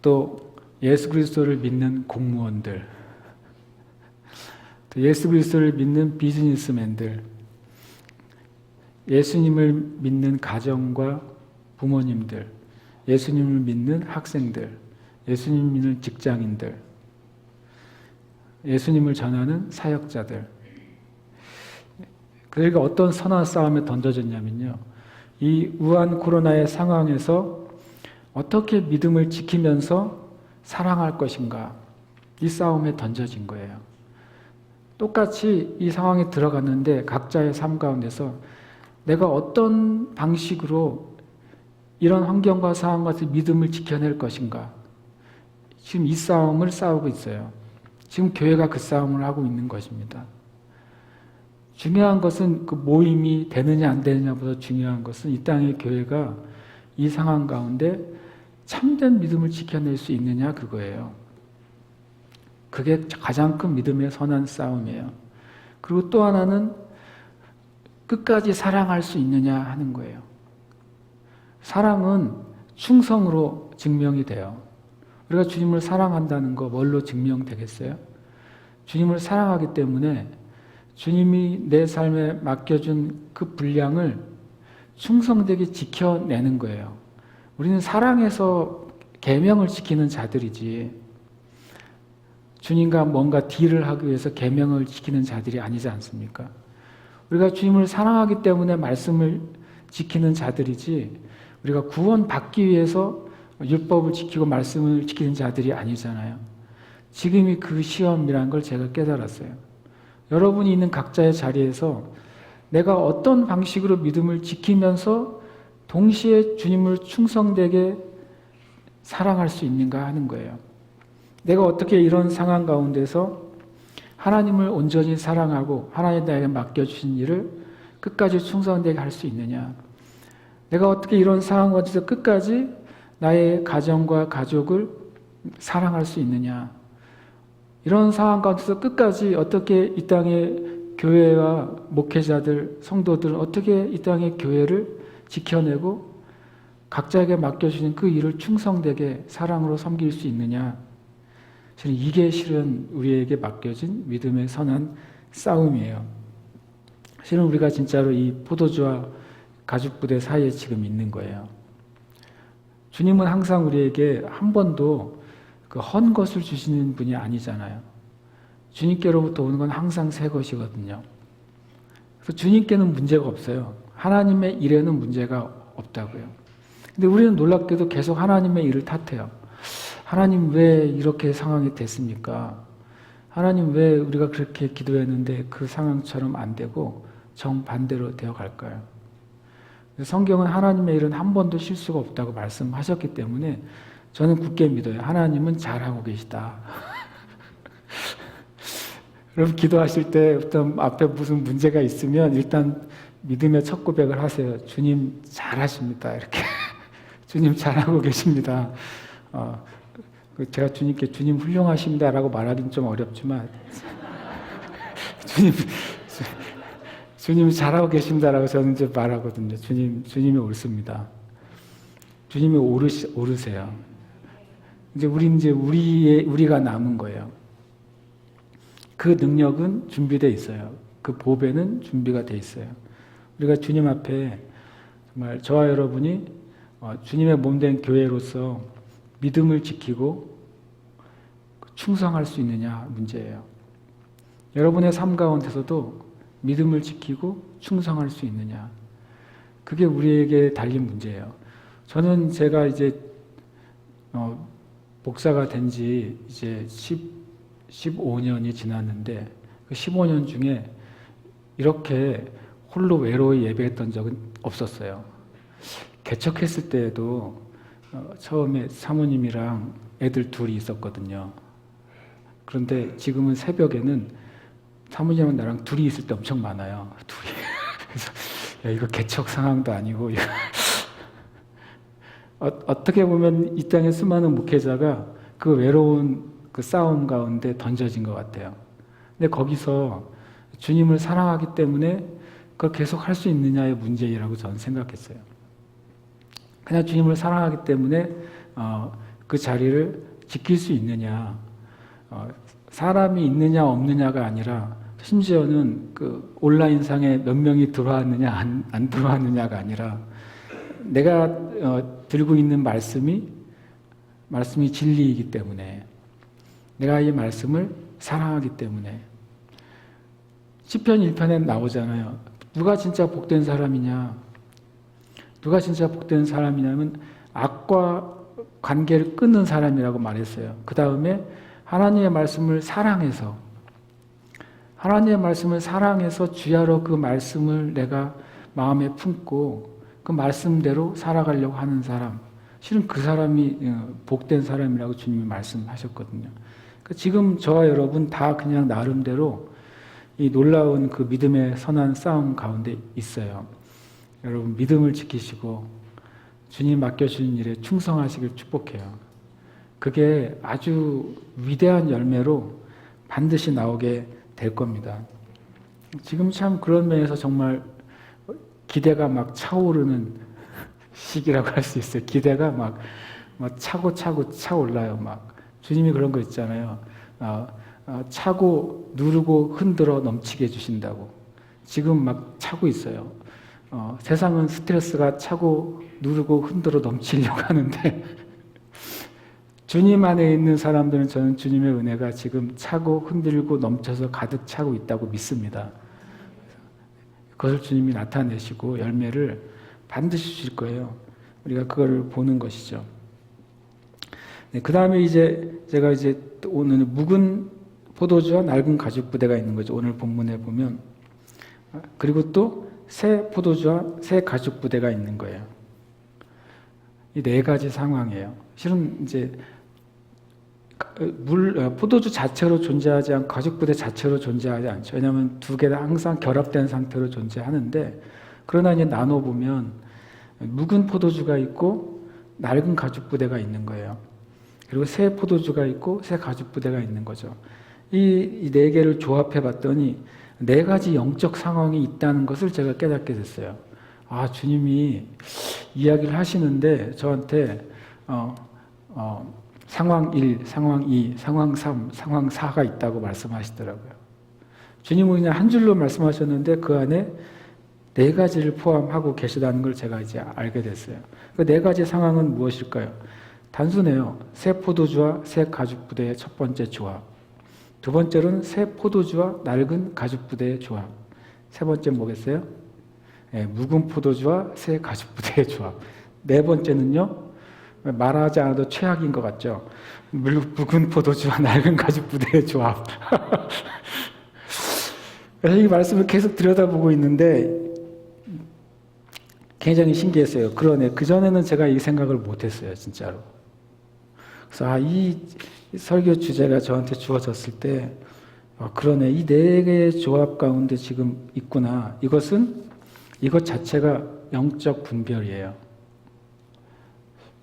또 예수 그리스도를 믿는 공무원들, 또 예수 그리스도를 믿는 비즈니스맨들, 예수님을 믿는 가정과 부모님들, 예수님을 믿는 학생들, 예수님을 믿는 직장인들, 예수님을 전하는 사역자들. 그러니까 어떤 선한 싸움에 던져졌냐면요, 이 우한 코로나의 상황에서 어떻게 믿음을 지키면서 사랑할 것인가, 이 싸움에 던져진 거예요. 똑같이 이 상황에 들어갔는데 각자의 삶 가운데서 내가 어떤 방식으로 이런 환경과 상황 같은 믿음을 지켜낼 것인가, 지금 이 싸움을 싸우고 있어요. 지금 교회가 그 싸움을 하고 있는 것입니다. 중요한 것은 그 모임이 되느냐 안 되느냐보다 중요한 것은 이 땅의 교회가 이 상황 가운데 참된 믿음을 지켜낼 수 있느냐, 그거예요. 그게 가장 큰 믿음의 선한 싸움이에요. 그리고 또 하나는 끝까지 사랑할 수 있느냐 하는 거예요. 사랑은 충성으로 증명이 돼요. 우리가 주님을 사랑한다는 거 뭘로 증명되겠어요? 주님을 사랑하기 때문에 주님이 내 삶에 맡겨준 그 분량을 충성되게 지켜내는 거예요. 우리는 사랑해서 계명을 지키는 자들이지, 주님과 뭔가 딜을 하기 위해서 계명을 지키는 자들이 아니지 않습니까? 우리가 주님을 사랑하기 때문에 말씀을 지키는 자들이지, 우리가 구원받기 위해서 율법을 지키고 말씀을 지키는 자들이 아니잖아요. 지금이 그 시험이라는 걸 제가 깨달았어요. 여러분이 있는 각자의 자리에서 내가 어떤 방식으로 믿음을 지키면서 동시에 주님을 충성되게 사랑할 수 있는가 하는 거예요. 내가 어떻게 이런 상황 가운데서 하나님을 온전히 사랑하고 하나님 나에게 맡겨주신 일을 끝까지 충성되게 할 수 있느냐. 내가 어떻게 이런 상황 가운데서 끝까지 나의 가정과 가족을 사랑할 수 있느냐. 이런 상황 가운데서 끝까지 어떻게 이 땅의 교회와 목회자들, 성도들은 어떻게 이 땅의 교회를 지켜내고 각자에게 맡겨주신 그 일을 충성되게 사랑으로 섬길 수 있느냐. 이게 실은 우리에게 맡겨진 믿음의 선한 싸움이에요. 실은 우리가 진짜로 이 포도주와 가죽부대 사이에 지금 있는 거예요. 주님은 항상 우리에게 한 번도 그 헌 것을 주시는 분이 아니잖아요. 주님께로부터 오는 건 항상 새 것이거든요. 그래서 주님께는 문제가 없어요. 하나님의 일에는 문제가 없다고요. 근데 우리는 놀랍게도 계속 하나님의 일을 탓해요. 하나님 왜 이렇게 상황이 됐습니까? 하나님 왜 우리가 그렇게 기도했는데 그 상황처럼 안 되고 정반대로 되어 갈까요? 성경은 하나님의 일은 한 번도 실수가 없다고 말씀하셨기 때문에 저는 굳게 믿어요. 하나님은 잘하고 계시다. 여러분 기도하실 때 어떤 앞에 무슨 문제가 있으면 일단 믿음의 첫 고백을 하세요. 주님 잘하십니다. 이렇게. 주님 잘하고 계십니다. 제가 주님께 주님 훌륭하십니다라고 말하기는 좀 어렵지만 주님 잘하고 계십니다라고 저는 이제 말하거든요. 주님이 옳습니다. 주님이 옳으세요. 이제 우리가 남은 거예요. 그 능력은 준비되어 있어요. 그 보배는 준비가 되어 있어요. 우리가 주님 앞에 정말 저와 여러분이 주님의 몸된 교회로서 믿음을 지키고 충성할 수 있느냐 문제예요. 여러분의 삶 가운데서도 믿음을 지키고 충성할 수 있느냐, 그게 우리에게 달린 문제예요. 저는 제가 이제 목사가 된 지 이제 15년이 지났는데 그 15년 중에 이렇게 홀로 외로이 예배했던 적은 없었어요. 개척했을 때에도 처음에 사모님이랑 애들 둘이 있었거든요. 그런데 지금은 새벽에는 사모님이랑 나랑 둘이 있을 때 엄청 많아요. 둘이. 그래서 야, 이거 개척 상황도 아니고 어떻게 보면 이 땅의 수많은 목회자가 그 외로운 그 싸움 가운데 던져진 것 같아요. 근데 거기서 주님을 사랑하기 때문에 그걸 계속 할 수 있느냐의 문제라고 저는 생각했어요. 그냥 주님을 사랑하기 때문에 그 자리를 지킬 수 있느냐, 사람이 있느냐 없느냐가 아니라 심지어는 그 온라인상에 몇 명이 들어왔느냐 안 들어왔느냐가 아니라 내가 들고 있는 말씀이 진리이기 때문에, 내가 이 말씀을 사랑하기 때문에. 시편 1편에 나오잖아요. 누가 진짜 복된 사람이냐? 누가 진짜 복된 사람이냐면 악과 관계를 끊는 사람이라고 말했어요. 그 다음에 하나님의 말씀을 사랑해서 주야로 그 말씀을 내가 마음에 품고 그 말씀대로 살아가려고 하는 사람, 실은 그 사람이 복된 사람이라고 주님이 말씀하셨거든요. 지금 저와 여러분 다 그냥 나름대로 이 놀라운 그 믿음의 선한 싸움 가운데 있어요. 여러분 믿음을 지키시고 주님 맡겨주신 일에 충성하시길 축복해요. 그게 아주 위대한 열매로 반드시 나오게 될 겁니다. 지금 참 그런 면에서 정말 기대가 막 차오르는 시기라고 할 수 있어요. 기대가 막 차고 차올라요. 막 주님이 그런 거 있잖아요. 차고 누르고 흔들어 넘치게 해주신다고. 지금 막 차고 있어요. 세상은 스트레스가 차고 누르고 흔들어 넘치려고 하는데 주님 안에 있는 사람들은 저는 주님의 은혜가 지금 차고 흔들고 넘쳐서 가득 차고 있다고 믿습니다. 그것을 주님이 나타내시고 열매를 반드시 주실 거예요. 우리가 그걸 보는 것이죠. 네, 그 다음에 제가 오늘 묵은 포도주와 낡은 가죽 부대가 있는 거죠. 오늘 본문에 보면. 그리고 또 새 포도주와 새 가죽 부대가 있는 거예요. 이 네 가지 상황이에요. 실은 이제 포도주 자체로 존재하지 않고 가죽 부대 자체로 존재하지 않죠. 왜냐하면 두 개 다 항상 결합된 상태로 존재하는데, 그러나 이제 나눠보면 묵은 포도주가 있고 낡은 가죽 부대가 있는 거예요. 그리고 새 포도주가 있고 새 가죽 부대가 있는 거죠. 이 네 개를 조합해 봤더니 네 가지 영적 상황이 있다는 것을 제가 깨닫게 됐어요. 아, 주님이 이야기를 하시는데 저한테 상황 1, 상황 2, 상황 3, 상황 4가 있다고 말씀하시더라고요. 주님은 그냥 한 줄로 말씀하셨는데 그 안에 네 가지를 포함하고 계시다는 걸 제가 이제 알게 됐어요. 그 네 가지 상황은 무엇일까요? 단순해요. 새 포도주와 새 가죽 부대의 첫 번째 조합. 두 번째로는 새 포도주와 낡은 가죽 부대의 조합. 세 번째 뭐겠어요? 네, 묵은 포도주와 새 가죽 부대의 조합. 네 번째는요, 말하지 않아도 최악인 것 같죠? 묵은 포도주와 낡은 가죽 부대의 조합. 그래서 이 말씀을 계속 들여다보고 있는데 굉장히 신기했어요. 그러네. 그전에는 제가 이 생각을 못했어요, 진짜로. 그래서 이 설교 주제가 저한테 주어졌을 때 그러네. 이 네 개의 조합 가운데 지금 있구나. 이것 자체가 영적 분별이에요.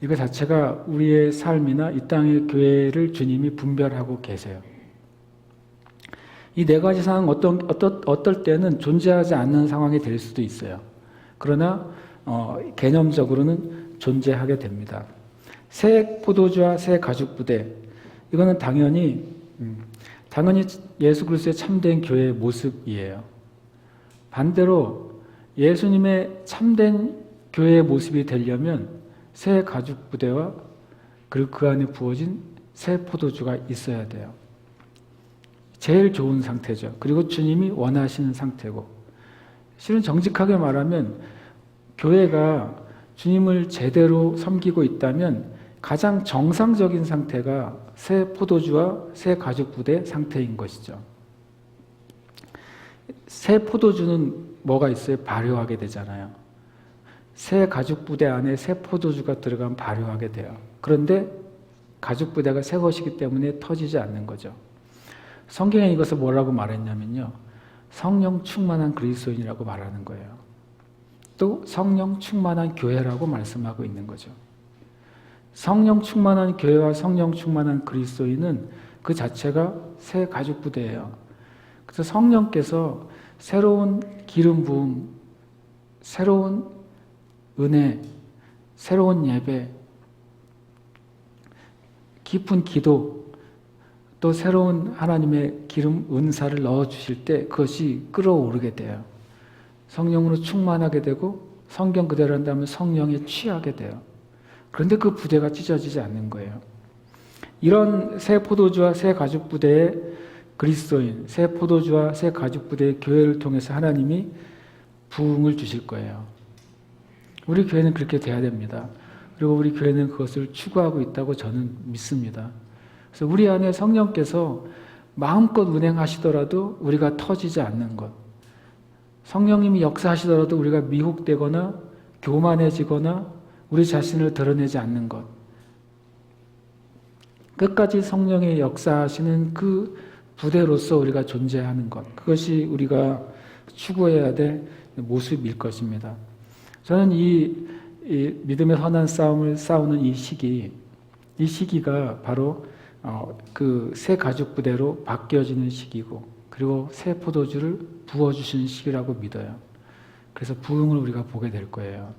이거 자체가 우리의 삶이나 이 땅의 교회를 주님이 분별하고 계세요. 이 네 가지 상황 어떨 때는 존재하지 않는 상황이 될 수도 있어요. 그러나 개념적으로는 존재하게 됩니다. 새 포도주와 새 가죽 부대, 이거는 당연히 예수 그리스도의 참된 교회의 모습이에요. 반대로 예수님의 참된 교회의 모습이 되려면 새 가죽 부대와 그리고 그 안에 부어진 새 포도주가 있어야 돼요. 제일 좋은 상태죠. 그리고 주님이 원하시는 상태고, 실은 정직하게 말하면 교회가 주님을 제대로 섬기고 있다면 가장 정상적인 상태가 새 포도주와 새 가죽 부대 상태인 것이죠. 새 포도주는 뭐가 있어요? 발효하게 되잖아요. 새 가죽 부대 안에 새 포도주가 들어가면 발효하게 돼요. 그런데 가죽 부대가 새 것이기 때문에 터지지 않는 거죠. 성경에 이것을 뭐라고 말했냐면요, 성령 충만한 그리스도인이라고 말하는 거예요. 또 성령 충만한 교회라고 말씀하고 있는 거죠. 성령 충만한 교회와 성령 충만한 그리스도인은 그 자체가 새 가죽 부대예요. 그래서 성령께서 새로운 기름 부음, 새로운 은혜, 새로운 예배, 깊은 기도, 또 새로운 하나님의 기름 은사를 넣어주실 때 그것이 끌어오르게 돼요. 성령으로 충만하게 되고 성경 그대로 한다면 성령에 취하게 돼요. 그런데 그 부대가 찢어지지 않는 거예요. 이런 새 포도주와 새 가죽 부대의 그리스도인, 새 포도주와 새 가죽 부대의 교회를 통해서 하나님이 부흥을 주실 거예요. 우리 교회는 그렇게 돼야 됩니다. 그리고 우리 교회는 그것을 추구하고 있다고 저는 믿습니다. 그래서 우리 안에 성령께서 마음껏 운행하시더라도 우리가 터지지 않는 것, 성령님이 역사하시더라도 우리가 미혹되거나 교만해지거나 우리 자신을 드러내지 않는 것, 끝까지 성령의 역사하시는 그 부대로서 우리가 존재하는 것, 그것이 우리가 추구해야 될 모습일 것입니다. 저는 이 믿음의 선한 싸움을 싸우는 이 시기가 바로 그 새 가죽 부대로 바뀌어지는 시기고, 그리고 새 포도주를 부어주시는 시기라고 믿어요. 그래서 부흥을 우리가 보게 될 거예요.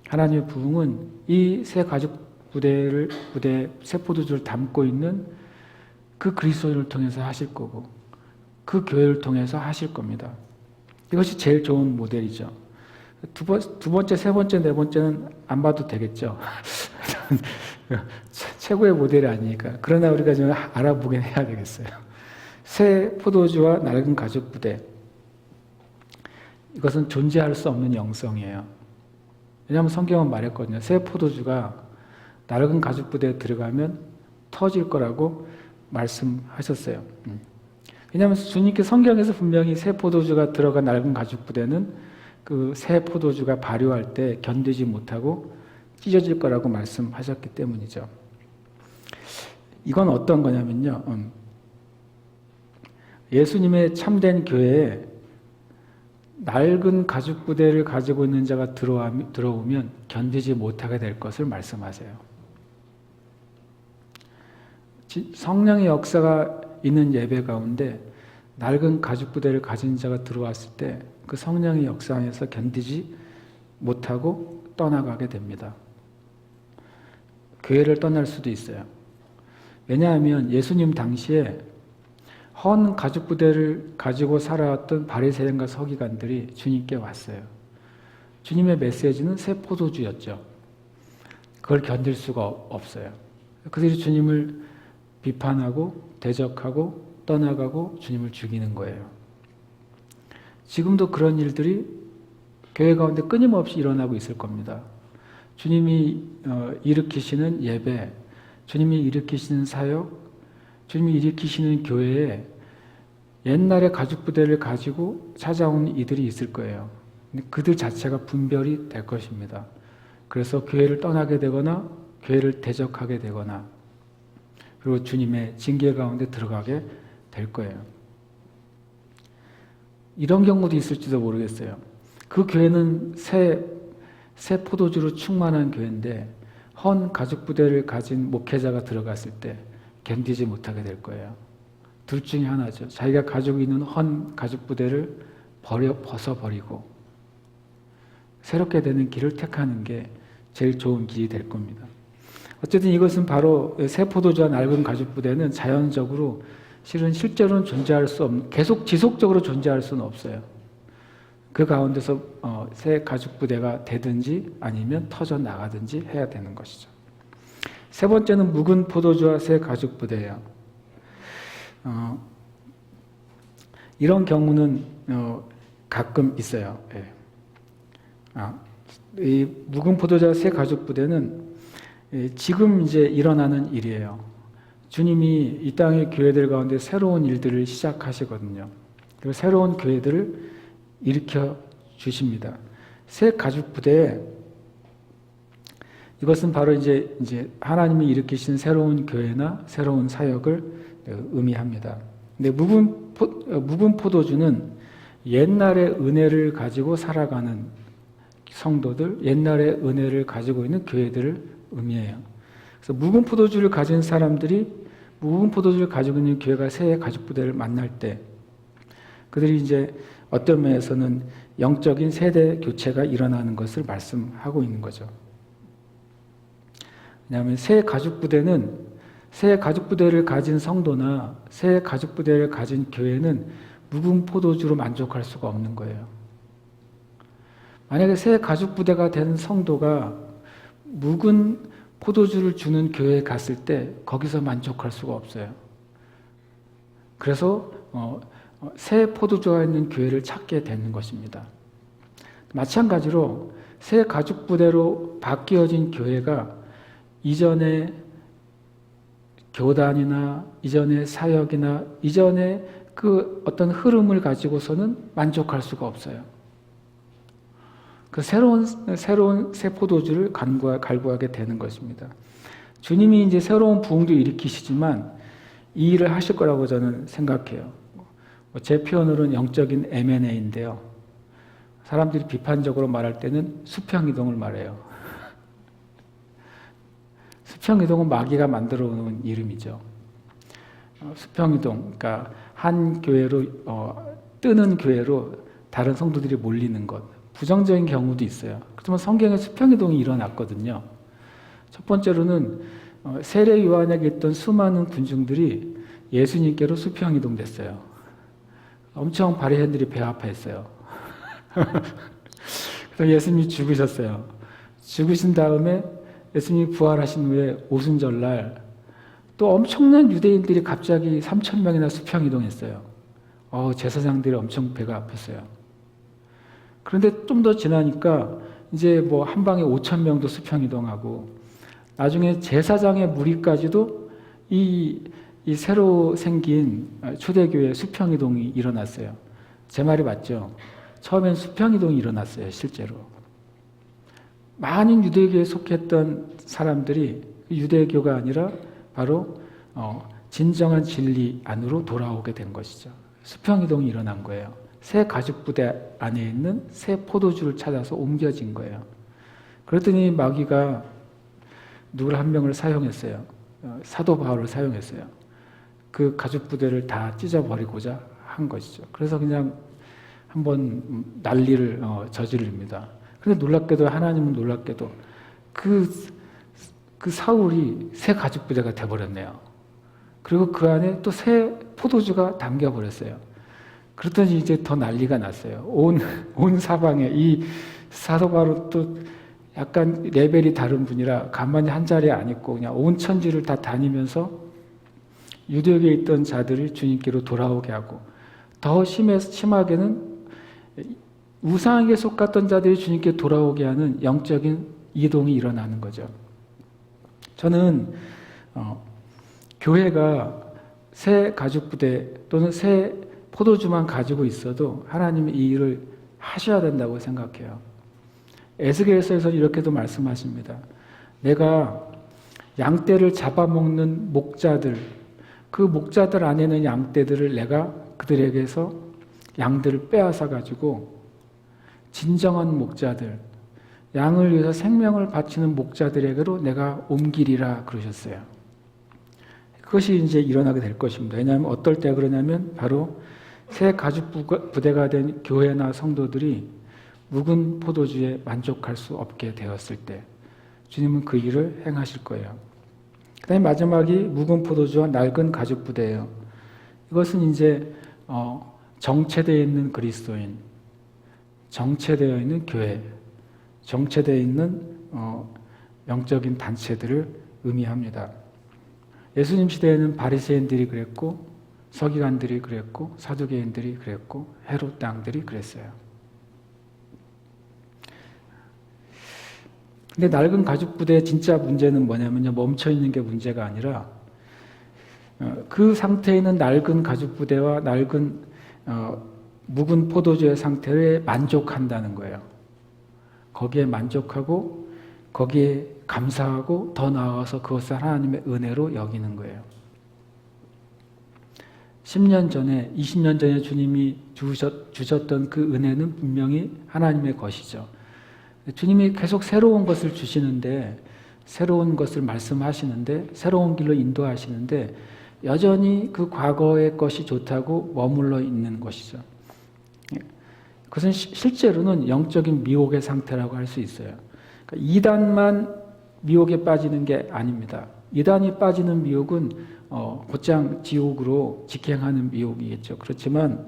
하나님의 부흥은 이 새 가죽 부대, 새 포도주를 담고 있는 그 그리스도인을 통해서 하실 거고, 그 교회를 통해서 하실 겁니다. 이것이 제일 좋은 모델이죠. 두 번째, 세 번째, 네 번째는 안 봐도 되겠죠. 최고의 모델이 아니니까. 그러나 우리가 좀 알아보긴 해야 되겠어요. 새 포도주와 낡은 가죽 부대. 이것은 존재할 수 없는 영성이에요. 왜냐하면 성경은 말했거든요. 새 포도주가 낡은 가죽 부대에 들어가면 터질 거라고 말씀하셨어요. 왜냐하면 주님께 성경에서 분명히 새 포도주가 들어간 낡은 가죽 부대는 그 새 포도주가 발효할 때 견디지 못하고 찢어질 거라고 말씀하셨기 때문이죠. 이건 어떤 거냐면요, 예수님의 참된 교회에 낡은 가죽 부대를 가지고 있는 자가 들어오면 견디지 못하게 될 것을 말씀하세요. 성령의 역사가 있는 예배 가운데 낡은 가죽 부대를 가진 자가 들어왔을 때 그 성령의 역사 안에서 견디지 못하고 떠나가게 됩니다. 교회를 떠날 수도 있어요. 왜냐하면 예수님 당시에 헌 가죽 부대를 가지고 살아왔던 바리새인과 서기관들이 주님께 왔어요. 주님의 메시지는 새 포도주였죠. 그걸 견딜 수가 없어요. 그들이 주님을 비판하고 대적하고 떠나가고 주님을 죽이는 거예요. 지금도 그런 일들이 교회 가운데 끊임없이 일어나고 있을 겁니다. 주님이 일으키시는 예배, 주님이 일으키시는 사역, 주님이 일으키시는 교회에 옛날의 가죽 부대를 가지고 찾아온 이들이 있을 거예요. 근데 그들 자체가 분별이 될 것입니다. 그래서 교회를 떠나게 되거나 교회를 대적하게 되거나 그리고 주님의 징계 가운데 들어가게 될 거예요. 이런 경우도 있을지도 모르겠어요. 그 교회는 새 포도주로 충만한 교회인데 헌 가죽 부대를 가진 목회자가 들어갔을 때 견디지 못하게 될 거예요. 둘 중에 하나죠. 자기가 가지고 있는 헌 가죽 부대를 벗어버리고 새롭게 되는 길을 택하는 게 제일 좋은 길이 될 겁니다. 어쨌든 이것은 바로 새 포도주와 낡은 가죽 부대는 자연적으로 실제로는 존재할 수 없는, 계속 지속적으로 존재할 수는 없어요. 그 가운데서 새 가죽 부대가 되든지 아니면 터져 나가든지 해야 되는 것이죠. 세 번째는 묵은 포도주와 새 가죽 부대예요. 이런 경우는 가끔 있어요. 예. 이 묵은 포도주와 새 가죽 부대는 지금 이제 일어나는 일이에요. 주님이 이 땅의 교회들 가운데 새로운 일들을 시작하시거든요. 그리고 새로운 교회들을 일으켜 주십니다. 새 가죽 부대에 이것은 바로 이제 하나님이 일으키신 새로운 교회나 새로운 사역을 의미합니다. 근데 묵은 포도주는 옛날의 은혜를 가지고 살아가는 성도들, 옛날의 은혜를 가지고 있는 교회들을 의미해요. 그래서 묵은 포도주를 가진 사람들이 묵은 포도주를 가지고 있는 교회가 새 가죽 부대를 만날 때 그들이 이제 어떤 면에서는 영적인 세대 교체가 일어나는 것을 말씀하고 있는 거죠. 왜냐하면 새 가죽 부대는 새 가죽 부대를 가진 성도나 새 가죽 부대를 가진 교회는 묵은 포도주로 만족할 수가 없는 거예요. 만약에 새 가죽 부대가 된 성도가 묵은 포도주를 주는 교회에 갔을 때 거기서 만족할 수가 없어요. 그래서 새 포도주가 있는 교회를 찾게 되는 것입니다. 마찬가지로 새 가죽 부대로 바뀌어진 교회가 이전의 교단이나 이전의 사역이나 이전의 그 어떤 흐름을 가지고서는 만족할 수가 없어요. 그 새로운 새 포도주를 갈구하게 되는 것입니다. 주님이 이제 새로운 부흥도 일으키시지만 이 일을 하실 거라고 저는 생각해요. 제 표현으로는 영적인 M&A인데요. 사람들이 비판적으로 말할 때는 수평이동을 말해요. 수평이동은 마귀가 만들어 놓은 이름이죠. 수평이동, 그러니까 한 교회로 뜨는 교회로 다른 성도들이 몰리는 것. 부정적인 경우도 있어요. 그렇지만 성경에 수평이동이 일어났거든요. 첫 번째로는 세례 요한에게 있던 수많은 군중들이 예수님께로 수평이동 됐어요. 엄청 바리새인들이 배아파했어요. 그래서 예수님이 죽으셨어요. 죽으신 다음에 예수님이 부활하신 후에 오순절날 또 엄청난 유대인들이 갑자기 3,000명이나 수평이동했어요. 제사장들이 엄청 배가 아팠어요. 그런데 좀 더 지나니까 이제 뭐 한 방에 5,000명도 수평이동하고 나중에 제사장의 무리까지도 이 새로 생긴 초대교회 수평이동이 일어났어요. 제 말이 맞죠? 처음엔 수평이동이 일어났어요, 실제로. 많은 유대교에 속했던 사람들이 유대교가 아니라 바로 진정한 진리 안으로 돌아오게 된 것이죠. 수평이동이 일어난 거예요. 새 가죽 부대 안에 있는 새 포도주를 찾아서 옮겨진 거예요. 그랬더니 마귀가 누굴 한 명을 사용했어요. 사도 바울을 사용했어요. 그 가죽 부대를 다 찢어버리고자 한 것이죠. 그래서 그냥 한번 난리를 저지릅니다. 근데 놀랍게도 하나님은 놀랍게도 그 사울이 새 가죽 부대가 돼버렸네요. 그리고 그 안에 또 새 포도주가 담겨버렸어요. 그랬더니 이제 더 난리가 났어요. 온 사방에 이 사도 바울은 또 약간 레벨이 다른 분이라 가만히 한 자리에 안 있고 그냥 온 천지를 다 다니면서 유대교에 있던 자들을 주님께로 돌아오게 하고 더 심하게는 우상에게 속았던 자들이 주님께 돌아오게 하는 영적인 이동이 일어나는 거죠. 저는 교회가 새 가죽 부대 또는 새 포도주만 가지고 있어도 하나님이 이 일을 하셔야 된다고 생각해요. 에스겔서에서는 이렇게도 말씀하십니다. 내가 양떼를 잡아먹는 목자들, 그 목자들 안에는 양떼들을 내가 그들에게서 양들을 빼앗아 가지고 진정한 목자들, 양을 위해서 생명을 바치는 목자들에게로 내가 옮기리라 그러셨어요. 그것이 이제 일어나게 될 것입니다. 왜냐하면 어떨 때 그러냐면 바로 새 가죽 부대가 된 교회나 성도들이 묵은 포도주에 만족할 수 없게 되었을 때 주님은 그 일을 행하실 거예요. 그 다음에 마지막이 묵은 포도주와 낡은 가죽 부대예요. 이것은 이제 정체되어 있는 그리스도인, 정체되어 있는 교회, 정체되어 있는 영적인 단체들을 의미합니다. 예수님 시대에는 바리새인들이 그랬고 서기관들이 그랬고 사두개인들이 그랬고 헤롯 왕들이 그랬어요. 근데 낡은 가죽 부대의 진짜 문제는 뭐냐면요, 멈춰 있는 게 문제가 아니라 그 상태에 있는 낡은 가죽 부대와 낡은 묵은 포도주의 상태에 만족한다는 거예요. 거기에 만족하고 거기에 감사하고 더 나아가서 그것을 하나님의 은혜로 여기는 거예요. 10년 전에, 20년 전에 주님이 주셨던 그 은혜는 분명히 하나님의 것이죠. 주님이 계속 새로운 것을 주시는데, 새로운 것을 말씀하시는데, 새로운 길로 인도하시는데 여전히 그 과거의 것이 좋다고 머물러 있는 것이죠. 그것은 실제로는 영적인 미혹의 상태라고 할 수 있어요. 그러니까 이단만 미혹에 빠지는 게 아닙니다. 이단이 빠지는 미혹은 곧장 지옥으로 직행하는 미혹이겠죠. 그렇지만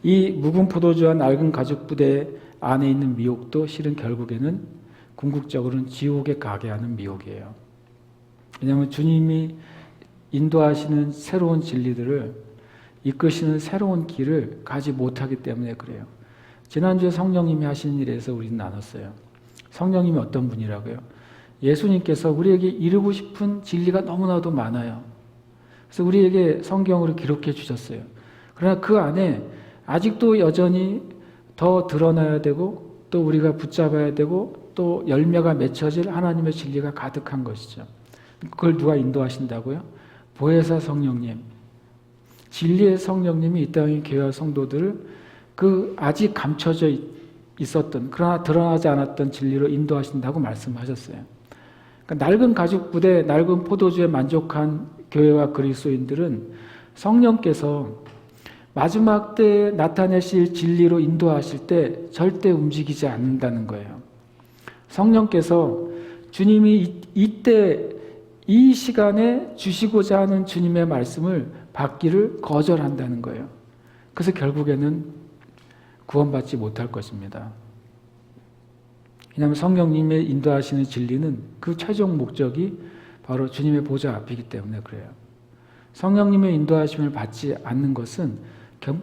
이 묵은 포도주와 낡은 가죽 부대 안에 있는 미혹도 실은 결국에는 궁극적으로는 지옥에 가게 하는 미혹이에요. 왜냐하면 주님이 인도하시는 새로운 진리들을 이끄시는 새로운 길을 가지 못하기 때문에 그래요. 지난주에 성령님이 하시는 일에서 우리는 나눴어요. 성령님이 어떤 분이라고요? 예수님께서 우리에게 이루고 싶은 진리가 너무나도 많아요. 그래서 우리에게 성경으로 기록해 주셨어요. 그러나 그 안에 아직도 여전히 더 드러나야 되고 또 우리가 붙잡아야 되고 또 열매가 맺혀질 하나님의 진리가 가득한 것이죠. 그걸 누가 인도하신다고요? 보혜사 성령님, 진리의 성령님이 이 땅의 교회와 성도들을 그 아직 감춰져 있었던 그러나 드러나지 않았던 진리로 인도하신다고 말씀하셨어요. 그러니까 낡은 가죽 부대, 낡은 포도주에 만족한 교회와 그리스도인들은 성령께서 마지막 때에 나타내실 진리로 인도하실 때 절대 움직이지 않는다는 거예요. 성령께서 주님이 이때 이 시간에 주시고자 하는 주님의 말씀을 받기를 거절한다는 거예요. 그래서 결국에는 구원받지 못할 것입니다. 왜냐하면 성령님의 인도하시는 진리는 그 최종 목적이 바로 주님의 보좌 앞이기 때문에 그래요. 성령님의 인도하심을 받지 않는 것은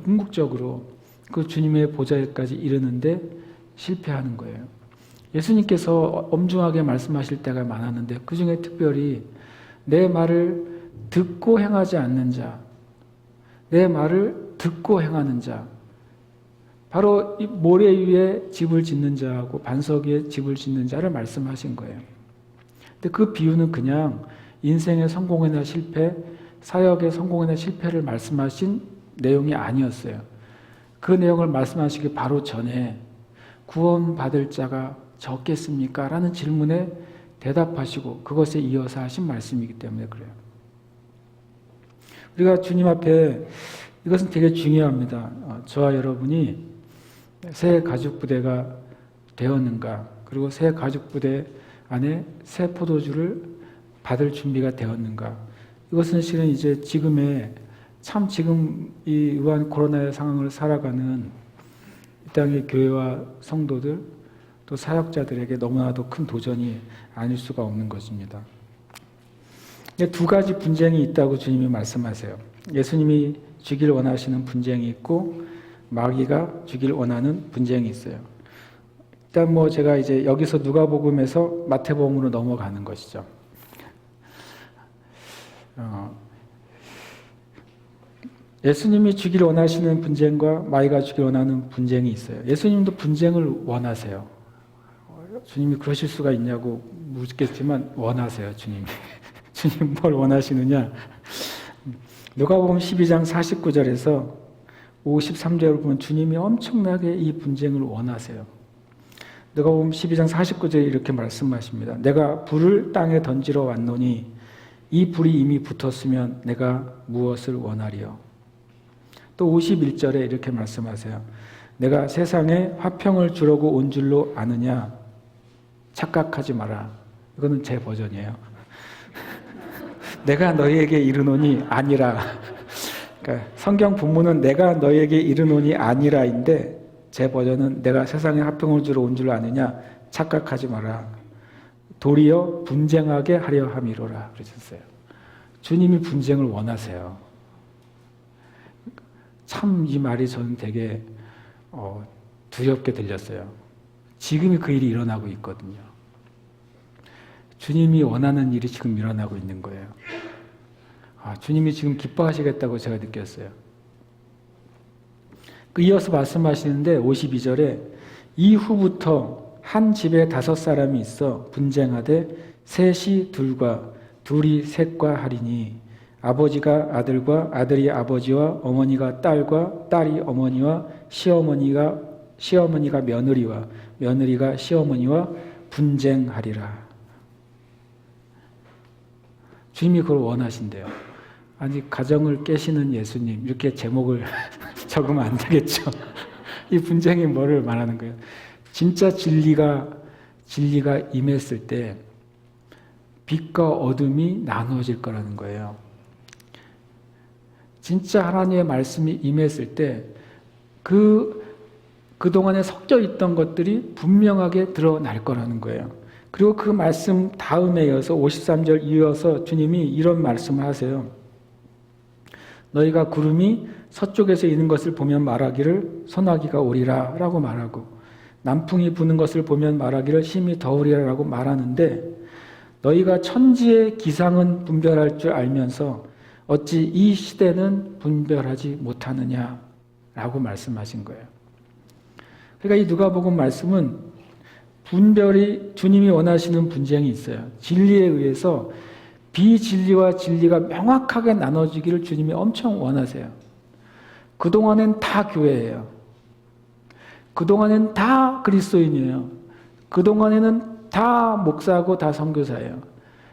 궁극적으로 그 주님의 보좌에까지 이르는데 실패하는 거예요. 예수님께서 엄중하게 말씀하실 때가 많았는데 그 중에 특별히 내 말을 듣고 행하지 않는 자, 내 말을 듣고 행하는 자, 바로 이 모래 위에 집을 짓는 자하고 반석 위에 집을 짓는 자를 말씀하신 거예요. 근데 그 비유는 그냥 인생의 성공이나 실패, 사역의 성공이나 실패를 말씀하신 내용이 아니었어요. 그 내용을 말씀하시기 바로 전에 구원받을 자가 적겠습니까? 라는 질문에 대답하시고 그것에 이어서 하신 말씀이기 때문에 그래요. 우리가 주님 앞에 이것은 되게 중요합니다. 저와 여러분이 새 가죽 부대가 되었는가, 그리고 새 가죽 부대 안에 새 포도주를 받을 준비가 되었는가. 이것은 실은 이제 지금의 지금 이 우한 코로나의 상황을 살아가는 이 땅의 교회와 성도들 또 사역자들에게 너무나도 큰 도전이 아닐 수가 없는 것입니다. 두 가지 분쟁이 있다고 주님이 말씀하세요. 예수님이 주길 원하시는 분쟁이 있고 마귀가 주길 원하는 분쟁이 있어요. 일단 제가 이제 여기서 누가복음에서 마태복음으로 넘어가는 것이죠. 예수님이 주길 원하시는 분쟁과 마귀가 주길 원하는 분쟁이 있어요. 예수님도 분쟁을 원하세요. 주님이 그러실 수가 있냐고 묻겠지만 원하세요, 주님이. 주님 뭘 원하시느냐? 누가복음 12장 49절에서 53절을 보면 주님이 엄청나게 이 분쟁을 원하세요. 누가복음 12장 49절에 이렇게 말씀하십니다. 내가 불을 땅에 던지러 왔노니 이 불이 이미 붙었으면 내가 무엇을 원하리요? 또 51절에 이렇게 말씀하세요. 내가 세상에 화평을 주려고 온 줄로 아느냐? 착각하지 마라. 이거는 제 버전이에요. 내가 너희에게 이르노니 아니라. 그러니까 성경 본문은 내가 너희에게 이르노니 아니라인데 제 버전은 내가 세상에 화평을 주러 온 줄 아느냐 착각하지 마라. 도리어 분쟁하게 하려 함이로라 그러셨어요. 주님이 분쟁을 원하세요. 참 이 말이 저는 되게 두렵게 들렸어요. 지금이 그 일이 일어나고 있거든요. 주님이 원하는 일이 지금 일어나고 있는 거예요. 주님이 지금 기뻐하시겠다고 제가 느꼈어요. 이어서 말씀하시는데 52절에 이후부터 한 집에 5사람이 있어 분쟁하되 셋이 둘과 둘이 셋과 하리니 아버지가 아들과 아들이 아버지와 어머니가 딸과 딸이 어머니와 시어머니가 며느리와 며느리가 시어머니와 분쟁하리라. 주님이 그걸 원하신대요. 아니 가정을 깨시는 예수님 이렇게 제목을 적으면 안 되겠죠. 이 분쟁이 뭐를 말하는 거예요? 진짜 진리가 임했을 때 빛과 어둠이 나누어질 거라는 거예요. 진짜 하나님의 말씀이 임했을 때 그동안에 섞여 있던 것들이 분명하게 드러날 거라는 거예요. 그리고 그 말씀 다음에 이어서 53절 이어서 주님이 이런 말씀을 하세요. 너희가 구름이 서쪽에서 이는 것을 보면 말하기를 소나기가 오리라 라고 말하고 남풍이 부는 것을 보면 말하기를 심히 더우리라 라고 말하는데 너희가 천지의 기상은 분별할 줄 알면서 어찌 이 시대는 분별하지 못하느냐 라고 말씀하신 거예요. 그러니까 이 누가복음 말씀은 분별이 주님이 원하시는 분쟁이 있어요. 진리에 의해서 비진리와 진리가 명확하게 나눠지기를 주님이 엄청 원하세요. 그동안엔 다 교회예요. 그동안엔 다 그리스도인이에요. 그동안에는 다 목사고 다 선교사예요.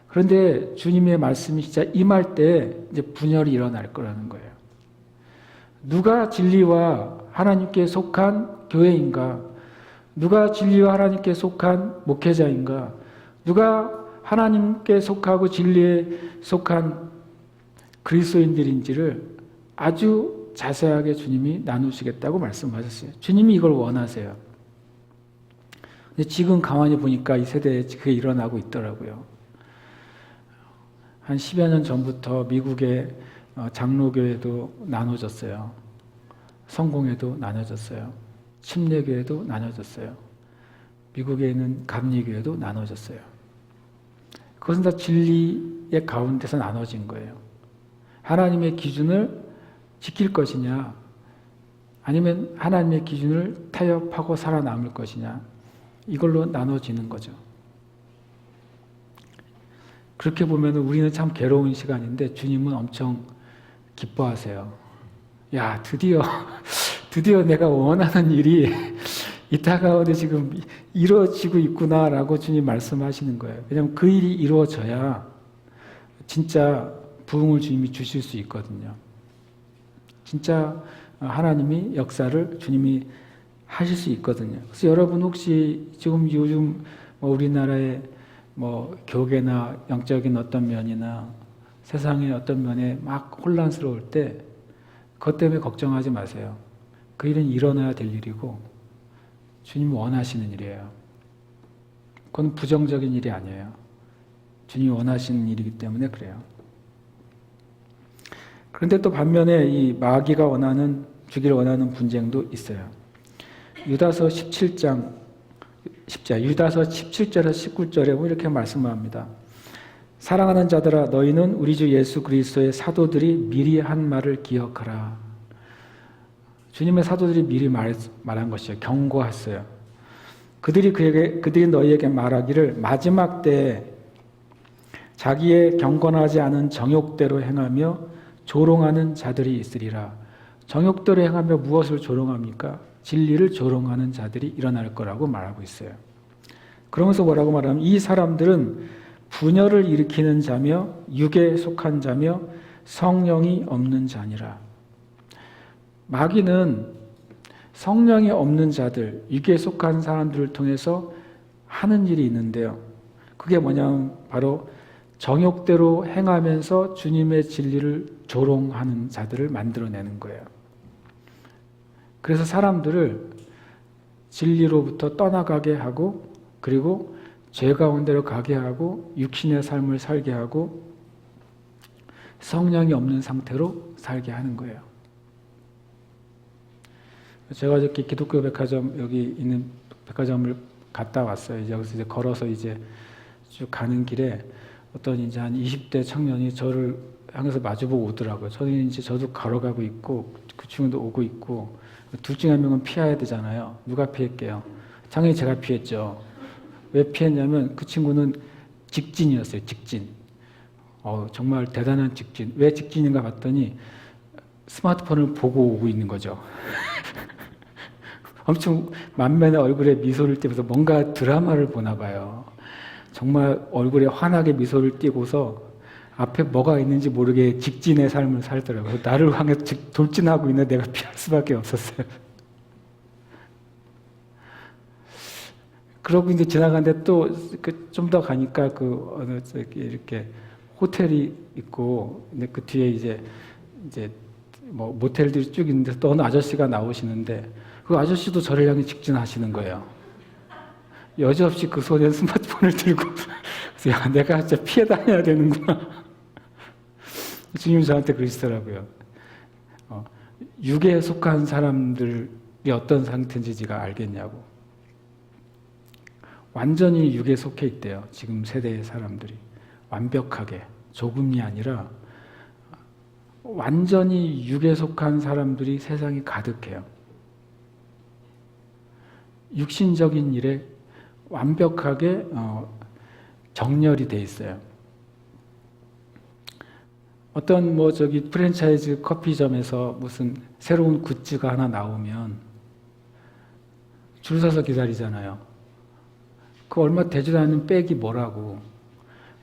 그런데 주님의 말씀이 진짜 임할 때 이제 분열이 일어날 거라는 거예요. 누가 진리와 하나님께 속한 교회인가? 누가 진리와 하나님께 속한 목회자인가? 누가 하나님께 속하고 진리에 속한 그리스도인들인지를 아주 자세하게 주님이 나누시겠다고 말씀하셨어요. 주님이 이걸 원하세요. 근데 지금 가만히 보니까 이 세대에 그게 일어나고 있더라고요. 한 10여 년 전부터 미국의 장로교회도 나눠졌어요. 성공회도 나눠졌어요. 침례교회도 나눠졌어요. 미국에 있는 감리교회도 나눠졌어요. 그것은 다 진리의 가운데서 나눠진 거예요. 하나님의 기준을 지킬 것이냐 아니면 하나님의 기준을 타협하고 살아남을 것이냐 이걸로 나눠지는 거죠. 그렇게 보면 우리는 참 괴로운 시간인데 주님은 엄청 기뻐하세요. 야 드디어 내가 원하는 일이 이 다가오는데 지금 이루어지고 있구나라고 주님 말씀하시는 거예요. 왜냐하면 그 일이 이루어져야 진짜 부흥을 주님이 주실 수 있거든요. 진짜 하나님이 역사를 주님이 하실 수 있거든요. 그래서 여러분 혹시 지금 요즘 우리나라의 교계나 영적인 어떤 면이나 세상의 어떤 면에 막 혼란스러울 때 그것 때문에 걱정하지 마세요. 그 일은 일어나야 될 일이고 주님이 원하시는 일이에요. 그건 부정적인 일이 아니에요. 주님이 원하시는 일이기 때문에 그래요. 그런데 또 반면에 이 마귀가 주기를 원하는 분쟁도 있어요. 유다서 17장 10절, 유다서 17절에서 19절에 이렇게 말씀합니다. 사랑하는 자들아 너희는 우리 주 예수 그리스도의 사도들이 미리 한 말을 기억하라. 주님의 사도들이 미리 말한 것이요. 경고했어요. 그들이 너희에게 말하기를 마지막 때에 자기의 경건하지 않은 정욕대로 행하며 조롱하는 자들이 있으리라. 정욕대로 행하며 무엇을 조롱합니까? 진리를 조롱하는 자들이 일어날 거라고 말하고 있어요. 그러면서 뭐라고 말하면 이 사람들은 분열을 일으키는 자며 육에 속한 자며 성령이 없는 자니라. 마귀는 성령이 없는 자들, 육에 속한 사람들을 통해서 하는 일이 있는데요. 그게 뭐냐면 바로 정욕대로 행하면서 주님의 진리를 조롱하는 자들을 만들어내는 거예요. 그래서 사람들을 진리로부터 떠나가게 하고 그리고 죄 가운데로 가게 하고 육신의 삶을 살게 하고 성령이 없는 상태로 살게 하는 거예요. 제가 어저께 기독교 백화점 여기 있는 백화점을 갔다 왔어요. 이제 여기서 이제 걸어서 이제 쭉 가는 길에 어떤 이제 한 20대 청년이 저를 향해서 마주보고 오더라고요. 저는 이제 저도 걸어가고 있고 그 친구도 오고 있고 둘 중에 한 명은 피해야 되잖아요. 누가 피했게요? 당연히 제가 피했죠. 왜 피했냐면 그 친구는 직진이었어요. 직진. 정말 대단한 직진. 왜 직진인가 봤더니 스마트폰을 보고 오고 있는 거죠. 엄청 만면의 얼굴에 미소를 띠면서 뭔가 드라마를 보나 봐요. 정말 얼굴에 환하게 미소를 띠고서 앞에 뭐가 있는지 모르게 직진의 삶을 살더라고요. 나를 향해 돌진하고 있는 내가 피할 수밖에 없었어요. 그러고 이제 지나가는데 또 좀 더 가니까 그 어느 이렇게 호텔이 있고 근데 그 뒤에 이제 뭐 모텔들이 쭉 있는데 또 어느 아저씨가 나오시는데 그 아저씨도 저를 향해 직진하시는 거예요. 여지없이 그 손에 스마트폰을 들고 그래서 야 내가 진짜 피해 다녀야 되는구나. 주님 저한테 그러시더라고요. 육에 속한 사람들이 어떤 상태인지 네가 알겠냐고. 완전히 육에 속해 있대요. 지금 세대의 사람들이. 완벽하게. 조금이 아니라 완전히 육에 속한 사람들이 세상에 가득해요. 육신적인 일에 완벽하게 정렬이 돼 있어요. 어떤 프랜차이즈 커피점에서 무슨 새로운 굿즈가 하나 나오면 줄 서서 기다리잖아요. 그 얼마 되지도 않는 백이 뭐라고.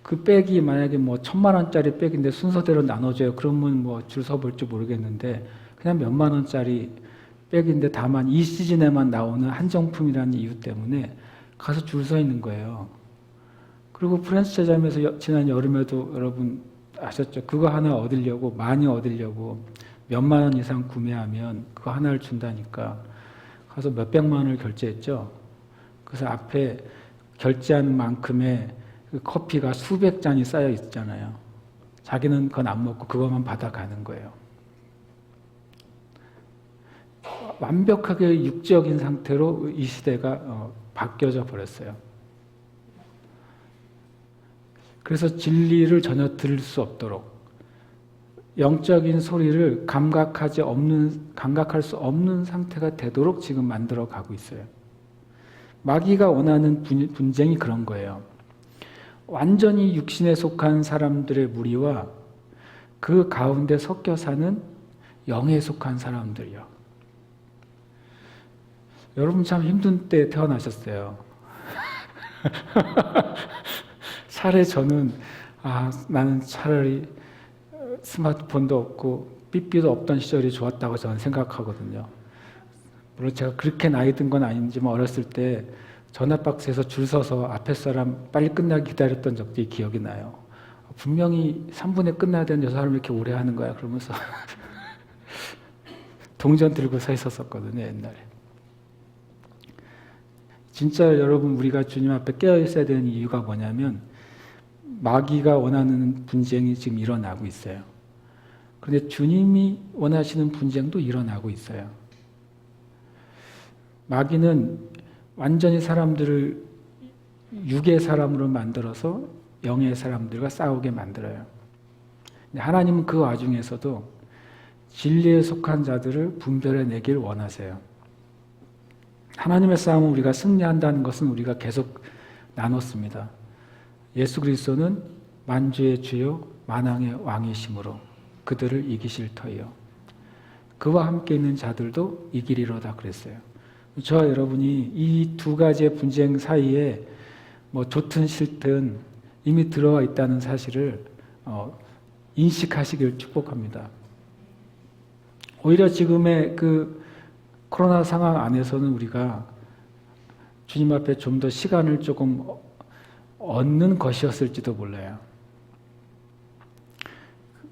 그 백이 만약에 1,000만 원짜리 백인데 순서대로 나눠줘요. 그러면 줄 서볼지 모르겠는데 그냥 몇만 원짜리 백인데 다만 이 시즌에만 나오는 한정품이라는 이유 때문에 가서 줄 서 있는 거예요. 그리고 프랜차이즈점에서 지난 여름에도 여러분 아셨죠? 그거 하나 얻으려고 많이 얻으려고 몇만 원 이상 구매하면 그거 하나를 준다니까 가서 몇백만 원을 결제했죠. 그래서 앞에 결제한 만큼의 그 커피가 수백 잔이 쌓여 있잖아요. 자기는 그건 안 먹고 그것만 받아가는 거예요. 완벽하게 육적인 상태로 이 시대가 바뀌어져 버렸어요. 그래서 진리를 전혀 들을 수 없도록 영적인 소리를 감각할 수 없는 상태가 되도록 지금 만들어 가고 있어요. 마귀가 원하는 분쟁이 그런 거예요. 완전히 육신에 속한 사람들의 무리와 그 가운데 섞여 사는 영에 속한 사람들이요. 여러분 참 힘든 때 태어나셨어요. 차라리 저는 나는 차라리 스마트폰도 없고 삐삐도 없던 시절이 좋았다고 저는 생각하거든요. 물론 제가 그렇게 나이 든 건 아니지만 어렸을 때 전화박스에서 줄 서서 앞에 사람 빨리 끝나기 기다렸던 적도 기억이 나요. 분명히 3분에 끝나야 되는 저 사람이 이렇게 오래 하는 거야 그러면서 동전 들고 서 있었거든요 옛날에. 진짜 여러분 우리가 주님 앞에 깨어 있어야 되는 이유가 뭐냐면 마귀가 원하는 분쟁이 지금 일어나고 있어요. 그런데 주님이 원하시는 분쟁도 일어나고 있어요. 마귀는 완전히 사람들을 육의 사람으로 만들어서 영의 사람들과 싸우게 만들어요. 하나님은 그 와중에서도 진리에 속한 자들을 분별해내길 원하세요. 하나님의 싸움은 우리가 승리한다는 것은 우리가 계속 나눴습니다. 예수 그리스도는 만주의 주요 만왕의 왕이심으로 그들을 이기실 터이요. 그와 함께 있는 자들도 이기리로다 그랬어요. 저와 여러분이 이 두 가지의 분쟁 사이에 좋든 싫든 이미 들어와 있다는 사실을 인식하시길 축복합니다. 오히려 지금의 그 코로나 상황 안에서는 우리가 주님 앞에 좀 더 시간을 조금 얻는 것이었을지도 몰라요.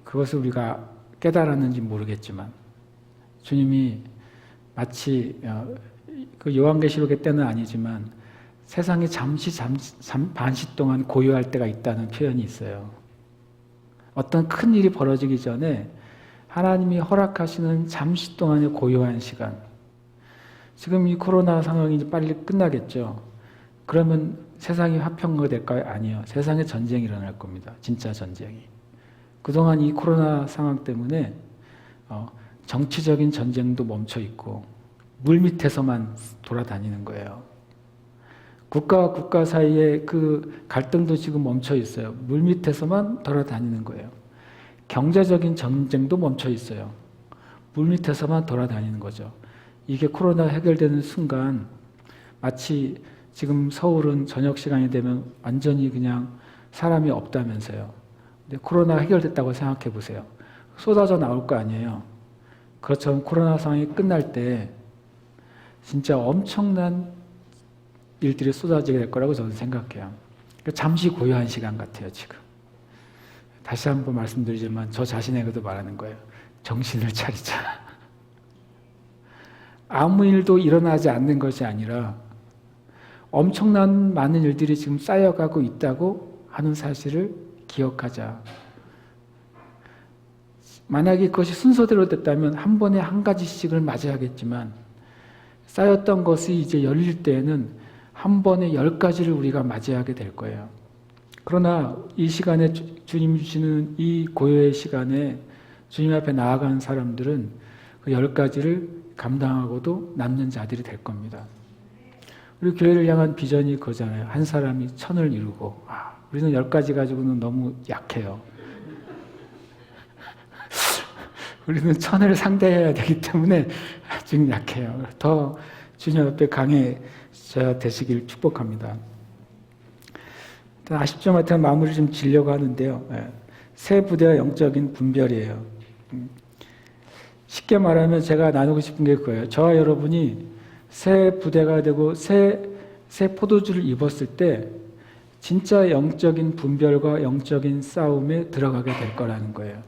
그것을 우리가 깨달았는지 모르겠지만 주님이 마치 그 요한계시록의 때는 아니지만 세상이 반시 동안 고요할 때가 있다는 표현이 있어요. 어떤 큰 일이 벌어지기 전에 하나님이 허락하시는 잠시 동안의 고요한 시간. 지금 이 코로나 상황이 이제 빨리 끝나겠죠. 그러면 세상이 화평가 될까요? 아니요. 세상에 전쟁이 일어날 겁니다. 진짜 전쟁이. 그동안 이 코로나 상황 때문에 정치적인 전쟁도 멈춰 있고 물 밑에서만 돌아다니는 거예요. 국가와 국가 사이에 그 갈등도 지금 멈춰 있어요. 물 밑에서만 돌아다니는 거예요. 경제적인 전쟁도 멈춰 있어요. 물 밑에서만 돌아다니는 거죠. 이게 코로나 해결되는 순간 마치 지금 서울은 저녁 시간이 되면 완전히 그냥 사람이 없다면서요. 근데 코로나 해결됐다고 생각해 보세요. 쏟아져 나올 거 아니에요. 그렇지만 코로나 상황이 끝날 때 진짜 엄청난 일들이 쏟아지게 될 거라고 저는 생각해요. 잠시 고요한 시간 같아요, 지금. 다시 한번 말씀드리지만 저 자신에게도 말하는 거예요. 정신을 차리자. 아무 일도 일어나지 않는 것이 아니라 엄청난 많은 일들이 지금 쌓여가고 있다고 하는 사실을 기억하자. 만약에 그것이 순서대로 됐다면 한 번에 한 가지씩을 맞아야겠지만 쌓였던 것이 이제 열릴 때에는 한 번에 10가지를 우리가 맞이하게 될 거예요. 그러나 이 시간에 주님 주시는 이 고요의 시간에 주님 앞에 나아가는 사람들은 그 10가지를 감당하고도 남는 자들이 될 겁니다. 우리 교회를 향한 비전이 그거잖아요. 한 사람이 1000을 이루고 우리는 10가지 가지고는 너무 약해요. 우리는 1000을 상대해야 되기 때문에 지금 약해요. 더 주님 앞에 강해져야 되시길 축복합니다. 아쉽지만 하여튼 마무리 좀 지려고 하는데요. 새 부대와 영적인 분별이에요. 쉽게 말하면 제가 나누고 싶은 게 그거예요. 저와 여러분이 새 부대가 되고 새 포도주를 입었을 때 진짜 영적인 분별과 영적인 싸움에 들어가게 될 거라는 거예요.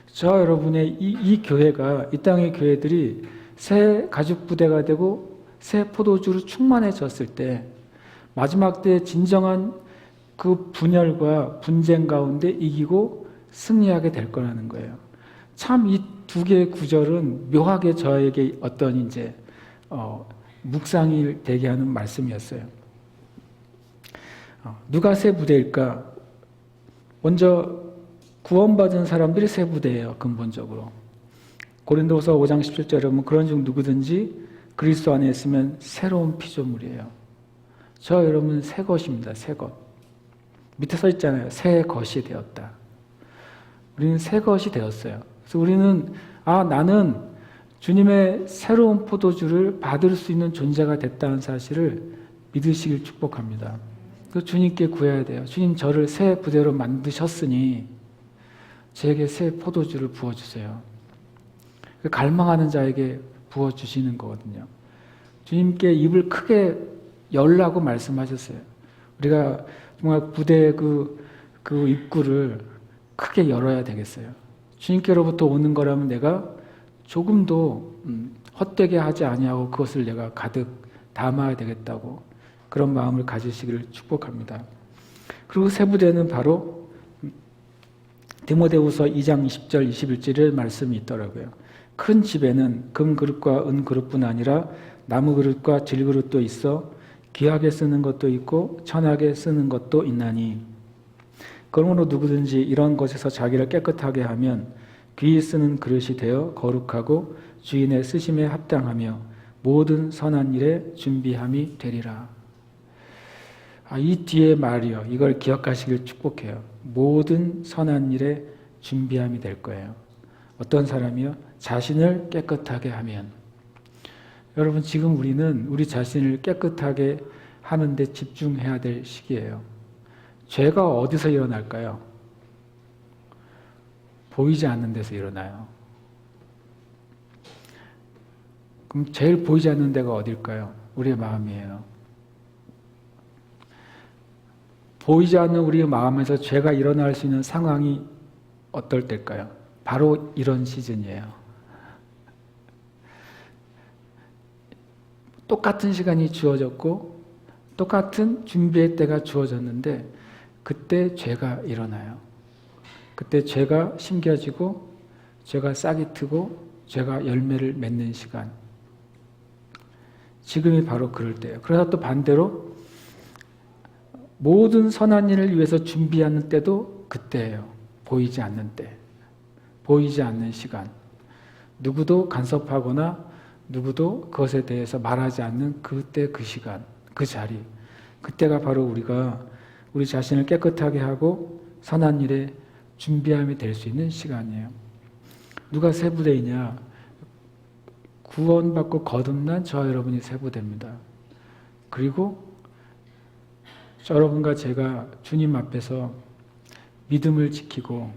저와 여러분의 이 교회가, 이 땅의 교회들이 새 가죽 부대가 되고 새 포도주로 충만해졌을 때 마지막 때 진정한 그 분열과 분쟁 가운데 이기고 승리하게 될 거라는 거예요. 참 이 두 개의 구절은 묘하게 저에게 어떤 이제 묵상이 되게 하는 말씀이었어요. 누가 새 부대일까? 먼저 구원받은 사람들이 새 부대예요. 근본적으로. 고린도서 5장 17절에 보면 그런 중 누구든지 그리스도 안에 있으면 새로운 피조물이에요. 저 여러분 새 것입니다. 새 것. 밑에 써 있잖아요. 새 것이 되었다. 우리는 새 것이 되었어요. 그래서 우리는 나는 주님의 새로운 포도주를 받을 수 있는 존재가 됐다는 사실을 믿으시길 축복합니다. 그 주님께 구해야 돼요. 주님 저를 새 부대로 만드셨으니 저에게 새 포도주를 부어주세요. 갈망하는 자에게 부어주시는 거거든요. 주님께 입을 크게 열라고 말씀하셨어요. 우리가 정말 부대의 그 입구를 크게 열어야 되겠어요. 주님께로부터 오는 거라면 내가 조금도 헛되게 하지 아니하고 그것을 내가 가득 담아야 되겠다고 그런 마음을 가지시기를 축복합니다. 그리고 새 부대는 바로 디모데후서 2장 20절 21절의 말씀이 있더라고요. 큰 집에는 금그릇과 은그릇뿐 아니라 나무그릇과 질그릇도 있어 귀하게 쓰는 것도 있고 천하게 쓰는 것도 있나니 그러므로 누구든지 이런 것에서 자기를 깨끗하게 하면 귀히 쓰는 그릇이 되어 거룩하고 주인의 쓰심에 합당하며 모든 선한 일에 준비함이 되리라. 이 뒤에 말이요. 이걸 기억하시길 축복해요. 모든 선한 일에 준비함이 될 거예요. 어떤 사람이요? 자신을 깨끗하게 하면. 여러분 지금 우리는 우리 자신을 깨끗하게 하는데 집중해야 될 시기예요. 죄가 어디서 일어날까요? 보이지 않는 데서 일어나요. 그럼 제일 보이지 않는 데가 어딜까요? 우리의 마음이에요. 보이지 않는 우리의 마음에서 죄가 일어날 수 있는 상황이 어떨 때일까요? 바로 이런 시즌이에요. 똑같은 시간이 주어졌고 똑같은 준비의 때가 주어졌는데 그때 죄가 일어나요. 그때 죄가 심겨지고 죄가 싹이 트고 죄가 열매를 맺는 시간. 지금이 바로 그럴 때예요. 그래서 또 반대로 모든 선한 일을 위해서 준비하는 때도 그때예요. 보이지 않는 때. 보이지 않는 시간. 누구도 간섭하거나 누구도 그것에 대해서 말하지 않는 그때 그 시간, 그 자리. 그때가 바로 우리가 우리 자신을 깨끗하게 하고 선한 일에 준비함이 될 수 있는 시간이에요. 누가 세부대이냐? 구원받고 거듭난 저와 여러분이 세부대입니다. 그리고 여러분과 제가 주님 앞에서 믿음을 지키고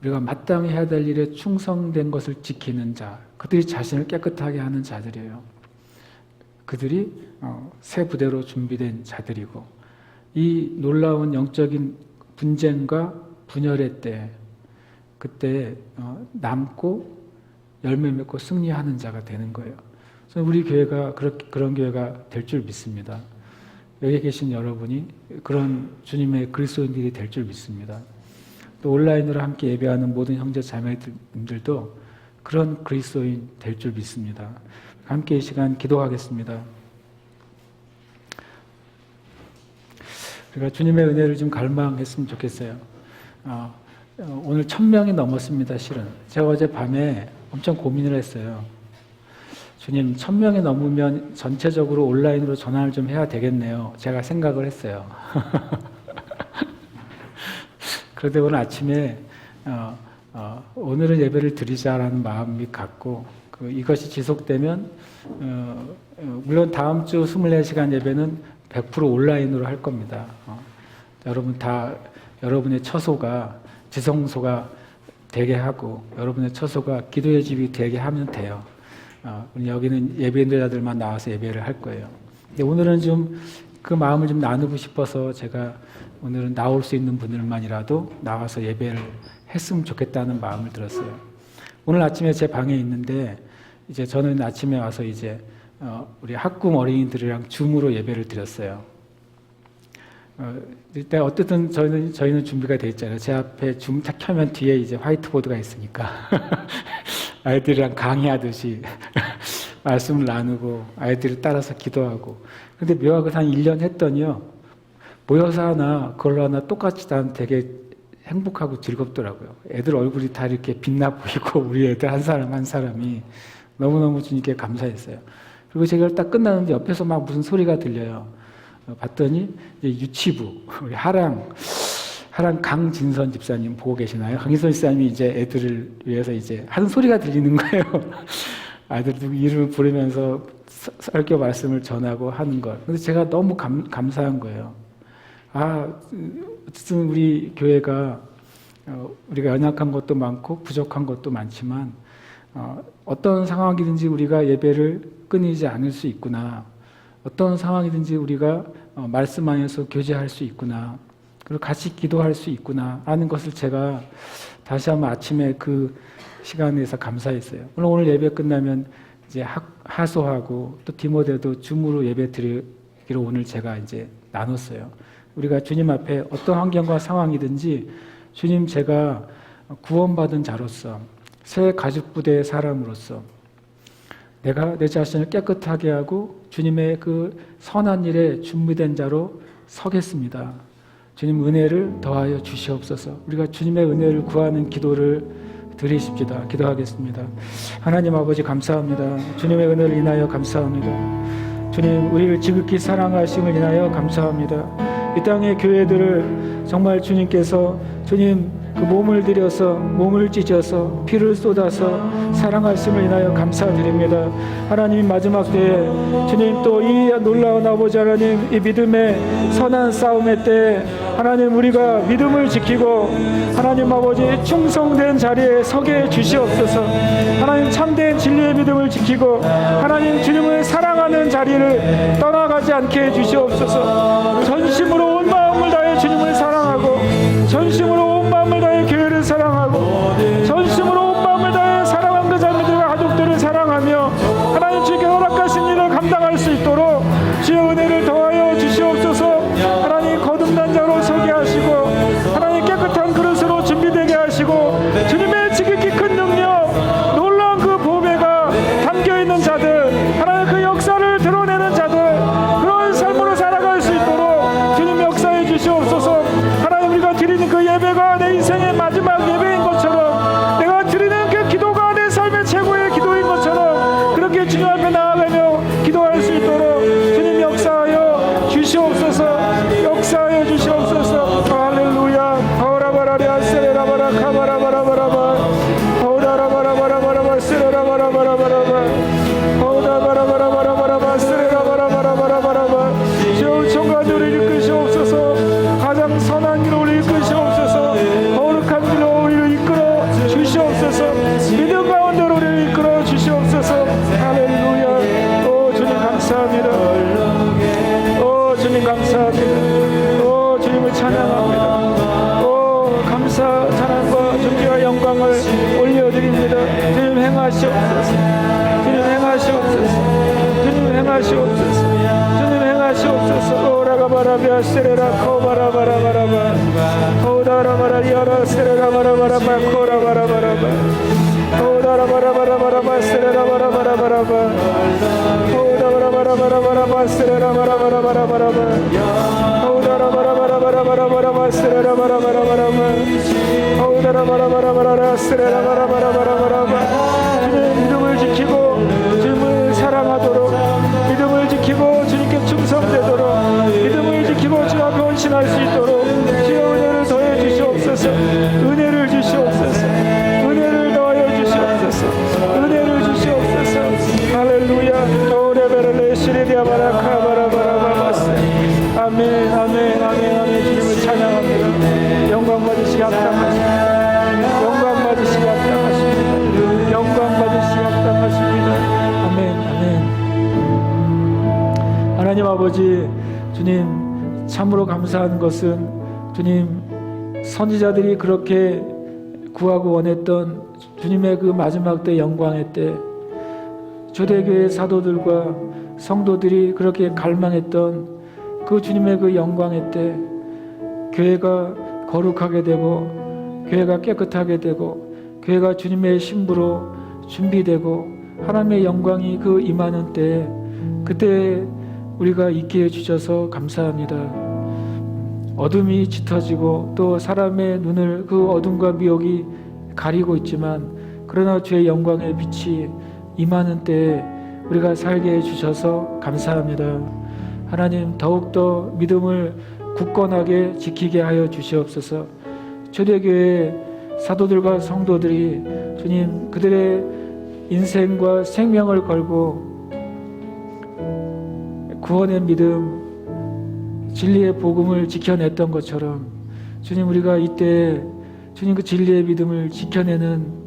우리가 마땅히 해야 될 일에 충성된 것을 지키는 자, 그들이 자신을 깨끗하게 하는 자들이에요. 그들이 새 부대로 준비된 자들이고 이 놀라운 영적인 분쟁과 분열의 때 그때 남고 열매 맺고 승리하는 자가 되는 거예요. 그래서 우리 교회가 그런 교회가 될 줄 믿습니다. 여기 계신 여러분이 그런 주님의 그리스도인들이 될 줄 믿습니다. 또 온라인으로 함께 예배하는 모든 형제 자매님들도 그런 그리스도인 될 줄 믿습니다. 함께 이 시간 기도하겠습니다. 우리가 주님의 은혜를 좀 갈망했으면 좋겠어요. 오늘 1000명이 넘었습니다. 실은 제가 어제 밤에 엄청 고민을 했어요. 주님, 1000명이 넘으면 전체적으로 온라인으로 전환을 좀 해야 되겠네요. 제가 생각을 했어요. 그런데 오늘 아침에 오늘은 예배를 드리자라는 마음이 갔고 이것이 지속되면 물론 다음 주 24시간 예배는 100% 온라인으로 할 겁니다. 여러분 다 여러분의 처소가 지성소가 되게 하고 여러분의 처소가 기도의 집이 되게 하면 돼요. 여기는 예배인들만 나와서 예배를 할 거예요. 근데 오늘은 좀 그 마음을 좀 나누고 싶어서 제가 오늘은 나올 수 있는 분들만이라도 나와서 예배를 했으면 좋겠다는 마음을 들었어요. 오늘 아침에 제 방에 있는데 이제 저는 아침에 와서 이제 우리 학군 어린이들이랑 줌으로 예배를 드렸어요. 일단 어쨌든 저희는 준비가 돼 있잖아요. 제 앞에 줌 딱 켜면 뒤에 이제 화이트보드가 있으니까 아이들이랑 강의하듯이 말씀을 나누고 아이들을 따라서 기도하고. 근데 묘하게 한 1년 했더니요. 모여서 하나 그걸로 하나 똑같이 다 되게 행복하고 즐겁더라고요. 애들 얼굴이 다 이렇게 빛나 보이고 우리 애들 한 사람 한 사람이 너무너무 주님께 감사했어요. 그리고 제가 딱 끝나는데 옆에서 막 무슨 소리가 들려요. 봤더니 이제 유치부 우리 하랑 강진선 집사님 보고 계시나요? 강진선 집사님이 이제 애들을 위해서 이제 하는 소리가 들리는 거예요. 아이들 누구 이름을 부르면서 설교 말씀을 전하고 하는 것. 근데 제가 너무 감사한 거예요. 어쨌든 우리 교회가 우리가 연약한 것도 많고 부족한 것도 많지만 어떤 상황이든지 우리가 예배를 끊이지 않을 수 있구나. 어떤 상황이든지 우리가 말씀 안에서 교제할 수 있구나. 그리고 같이 기도할 수 있구나 라는 것을 제가 다시 한번 아침에 그 시간에서 감사했어요. 물론 오늘 예배 끝나면 이제 하소하고 또 디모데도 줌으로 예배 드리기로 오늘 제가 이제 나눴어요. 우리가 주님 앞에 어떤 환경과 상황이든지 주님, 제가 구원받은 자로서 새 가죽부대의 사람으로서 내가 내 자신을 깨끗하게 하고 주님의 그 선한 일에 준비된 자로 서겠습니다. 주님 은혜를 더하여 주시옵소서. 우리가 주님의 은혜를 구하는 기도를 드리십시다. 기도하겠습니다. 하나님 아버지 감사합니다. 주님의 은혜를 인하여 감사합니다. 주님, 우리를 지극히 사랑하심을 인하여 감사합니다. 이 땅의 교회들을 정말 주님께서 주님 그 몸을 들여서 몸을 찢어서 피를 쏟아서 사랑하심을 인하여 감사드립니다. 하나님, 마지막 때에 주님 또 이 놀라운 아버지 하나님, 이 믿음의 선한 싸움의 때에 하나님 우리가 믿음을 지키고 하나님 아버지 충성된 자리에 서게 주시옵소서. 하나님 참된 진리의 믿음을 지키고 하나님 주님을 사랑하는 자리를 떠나가지 않게 해주시옵소서. 전심으로 온 마음을 다해 주님을 사랑하고 전심으로 온 마음을 다해 교회를 사랑하고 전심으로 온 마음을 다해 사랑하는 그 자매들과 가족들을 사랑하며 하나님 주께 허락하신 일 바라바라바라바라바라바 쓰라라바라바라바라바 바라바라바라바라바라바 쓰라라바라바라바라바 주여 총괄 우리를 이끄시옵소서. 가장 선한 길로 우리를 이끄시옵소서. 거룩한 길로 우리를 이끌어 주시옵소서. 믿음 가운데로 우리를 이끌어 주시옵소서. 할렐루야. 오 주님 감사합니다. 오 주님 감사합니다. 오 주님을 찬양합니다. 오 감사 찬양과 존귀와 영광을 올려드립니다. 주님 행하시옵소서. 주님 행하시옵소서. 주님 행하시옵소서. 주님 행하시옵소서. 오라가바라비아 세레라 코바라바라바라바 오다라바라리아라 세레라바라바라바 코라바라바라바 오다라바라바라바라바 세레라바라바라바라바 오다라바라바라바라바 세레라바라바라바라바 오다라바라바라바라바라바 세레라바라바라바라바 오다라바라바라바라바 세레라바라바라바라바 주님의 믿음을 지키고 주님을 사랑하도록 믿음을 지키고 주님께 충성되도록 믿음을 지키고 주 앞에 헌신할 수 있도록 주여 은혜를 더해 주시옵소서. 은혜를 주시옵소서. 은혜를 더하여 주시옵소서. 은혜를 주시옵소서. 할렐루야. 오레베르레 시리디아바라카바라바라바마스 아멘 아멘 아멘 아멘. 주님을 찬양합니다. 영광 받으시기 합당하십니다. 영광 받으시기 합당하십니다. 영광 받으시기 합당하십니다. 아멘 아멘. 하나님 아버지 주님 참으로 감사한 것은 주님 선지자들이 그렇게 구하고 원했던 주님의 그 마지막 때 영광의 때 초대교회 사도들과 성도들이 그렇게 갈망했던 그 주님의 그 영광의 때 교회가 거룩하게 되고 교회가 깨끗하게 되고 교회가 주님의 신부로 준비되고 하나님의 영광이 그 임하는 때 그때 우리가 있게 해주셔서 감사합니다. 어둠이 짙어지고 또 사람의 눈을 그 어둠과 미혹이 가리고 있지만 그러나 주의 영광의 빛이 임하는 때에 우리가 살게 해주셔서 감사합니다. 하나님 더욱더 믿음을 굳건하게 지키게 하여 주시옵소서. 초대교회 사도들과 성도들이 주님 그들의 인생과 생명을 걸고 구원의 믿음 진리의 복음을 지켜냈던 것처럼 주님 우리가 이때 주님 그 진리의 믿음을 지켜내는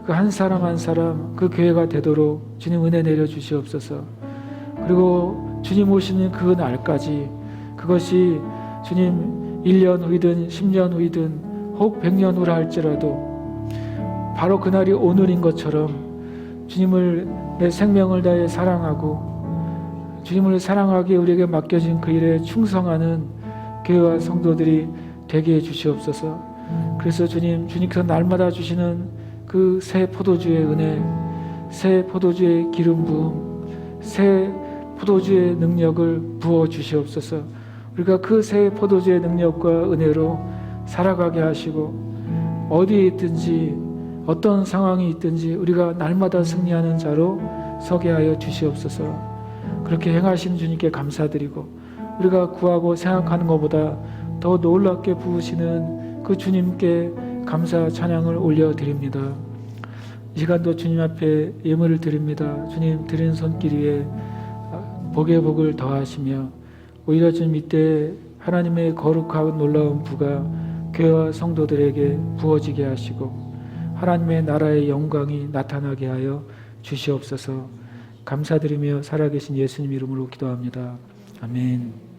그 한 사람 한 사람 그 교회가 되도록 주님 은혜 내려 주시옵소서. 그리고 주님 오시는 그 날까지 그것이 주님 1년 후이든 10년 후이든 혹 100년 후라 할지라도 바로 그날이 오늘인 것처럼 주님을 내 생명을 다해 사랑하고 주님을 사랑하기에 우리에게 맡겨진 그 일에 충성하는 교회와 성도들이 되게 해주시옵소서. 그래서 주님께서 날마다 주시는 그 새 포도주의 은혜, 새 포도주의 기름 부음, 새 포도주의 능력을 부어 주시옵소서. 우리가 그 새 포도주의 능력과 은혜로 살아가게 하시고 어디에 있든지 어떤 상황이 있든지 우리가 날마다 승리하는 자로 서게 하여 주시옵소서. 그렇게 행하신 주님께 감사드리고 우리가 구하고 생각하는 것보다 더 놀랍게 부으시는 그 주님께 감사 찬양을 올려드립니다. 이 시간도 주님 앞에 예물을 드립니다. 주님 드리는 손길 위에 복의 복을 더하시며 오히려 주님 이때 하나님의 거룩하고 놀라운 부가 교회와 성도들에게 부어지게 하시고 하나님의 나라의 영광이 나타나게 하여 주시옵소서. 감사드리며 살아계신 예수님 이름으로 기도합니다. 아멘.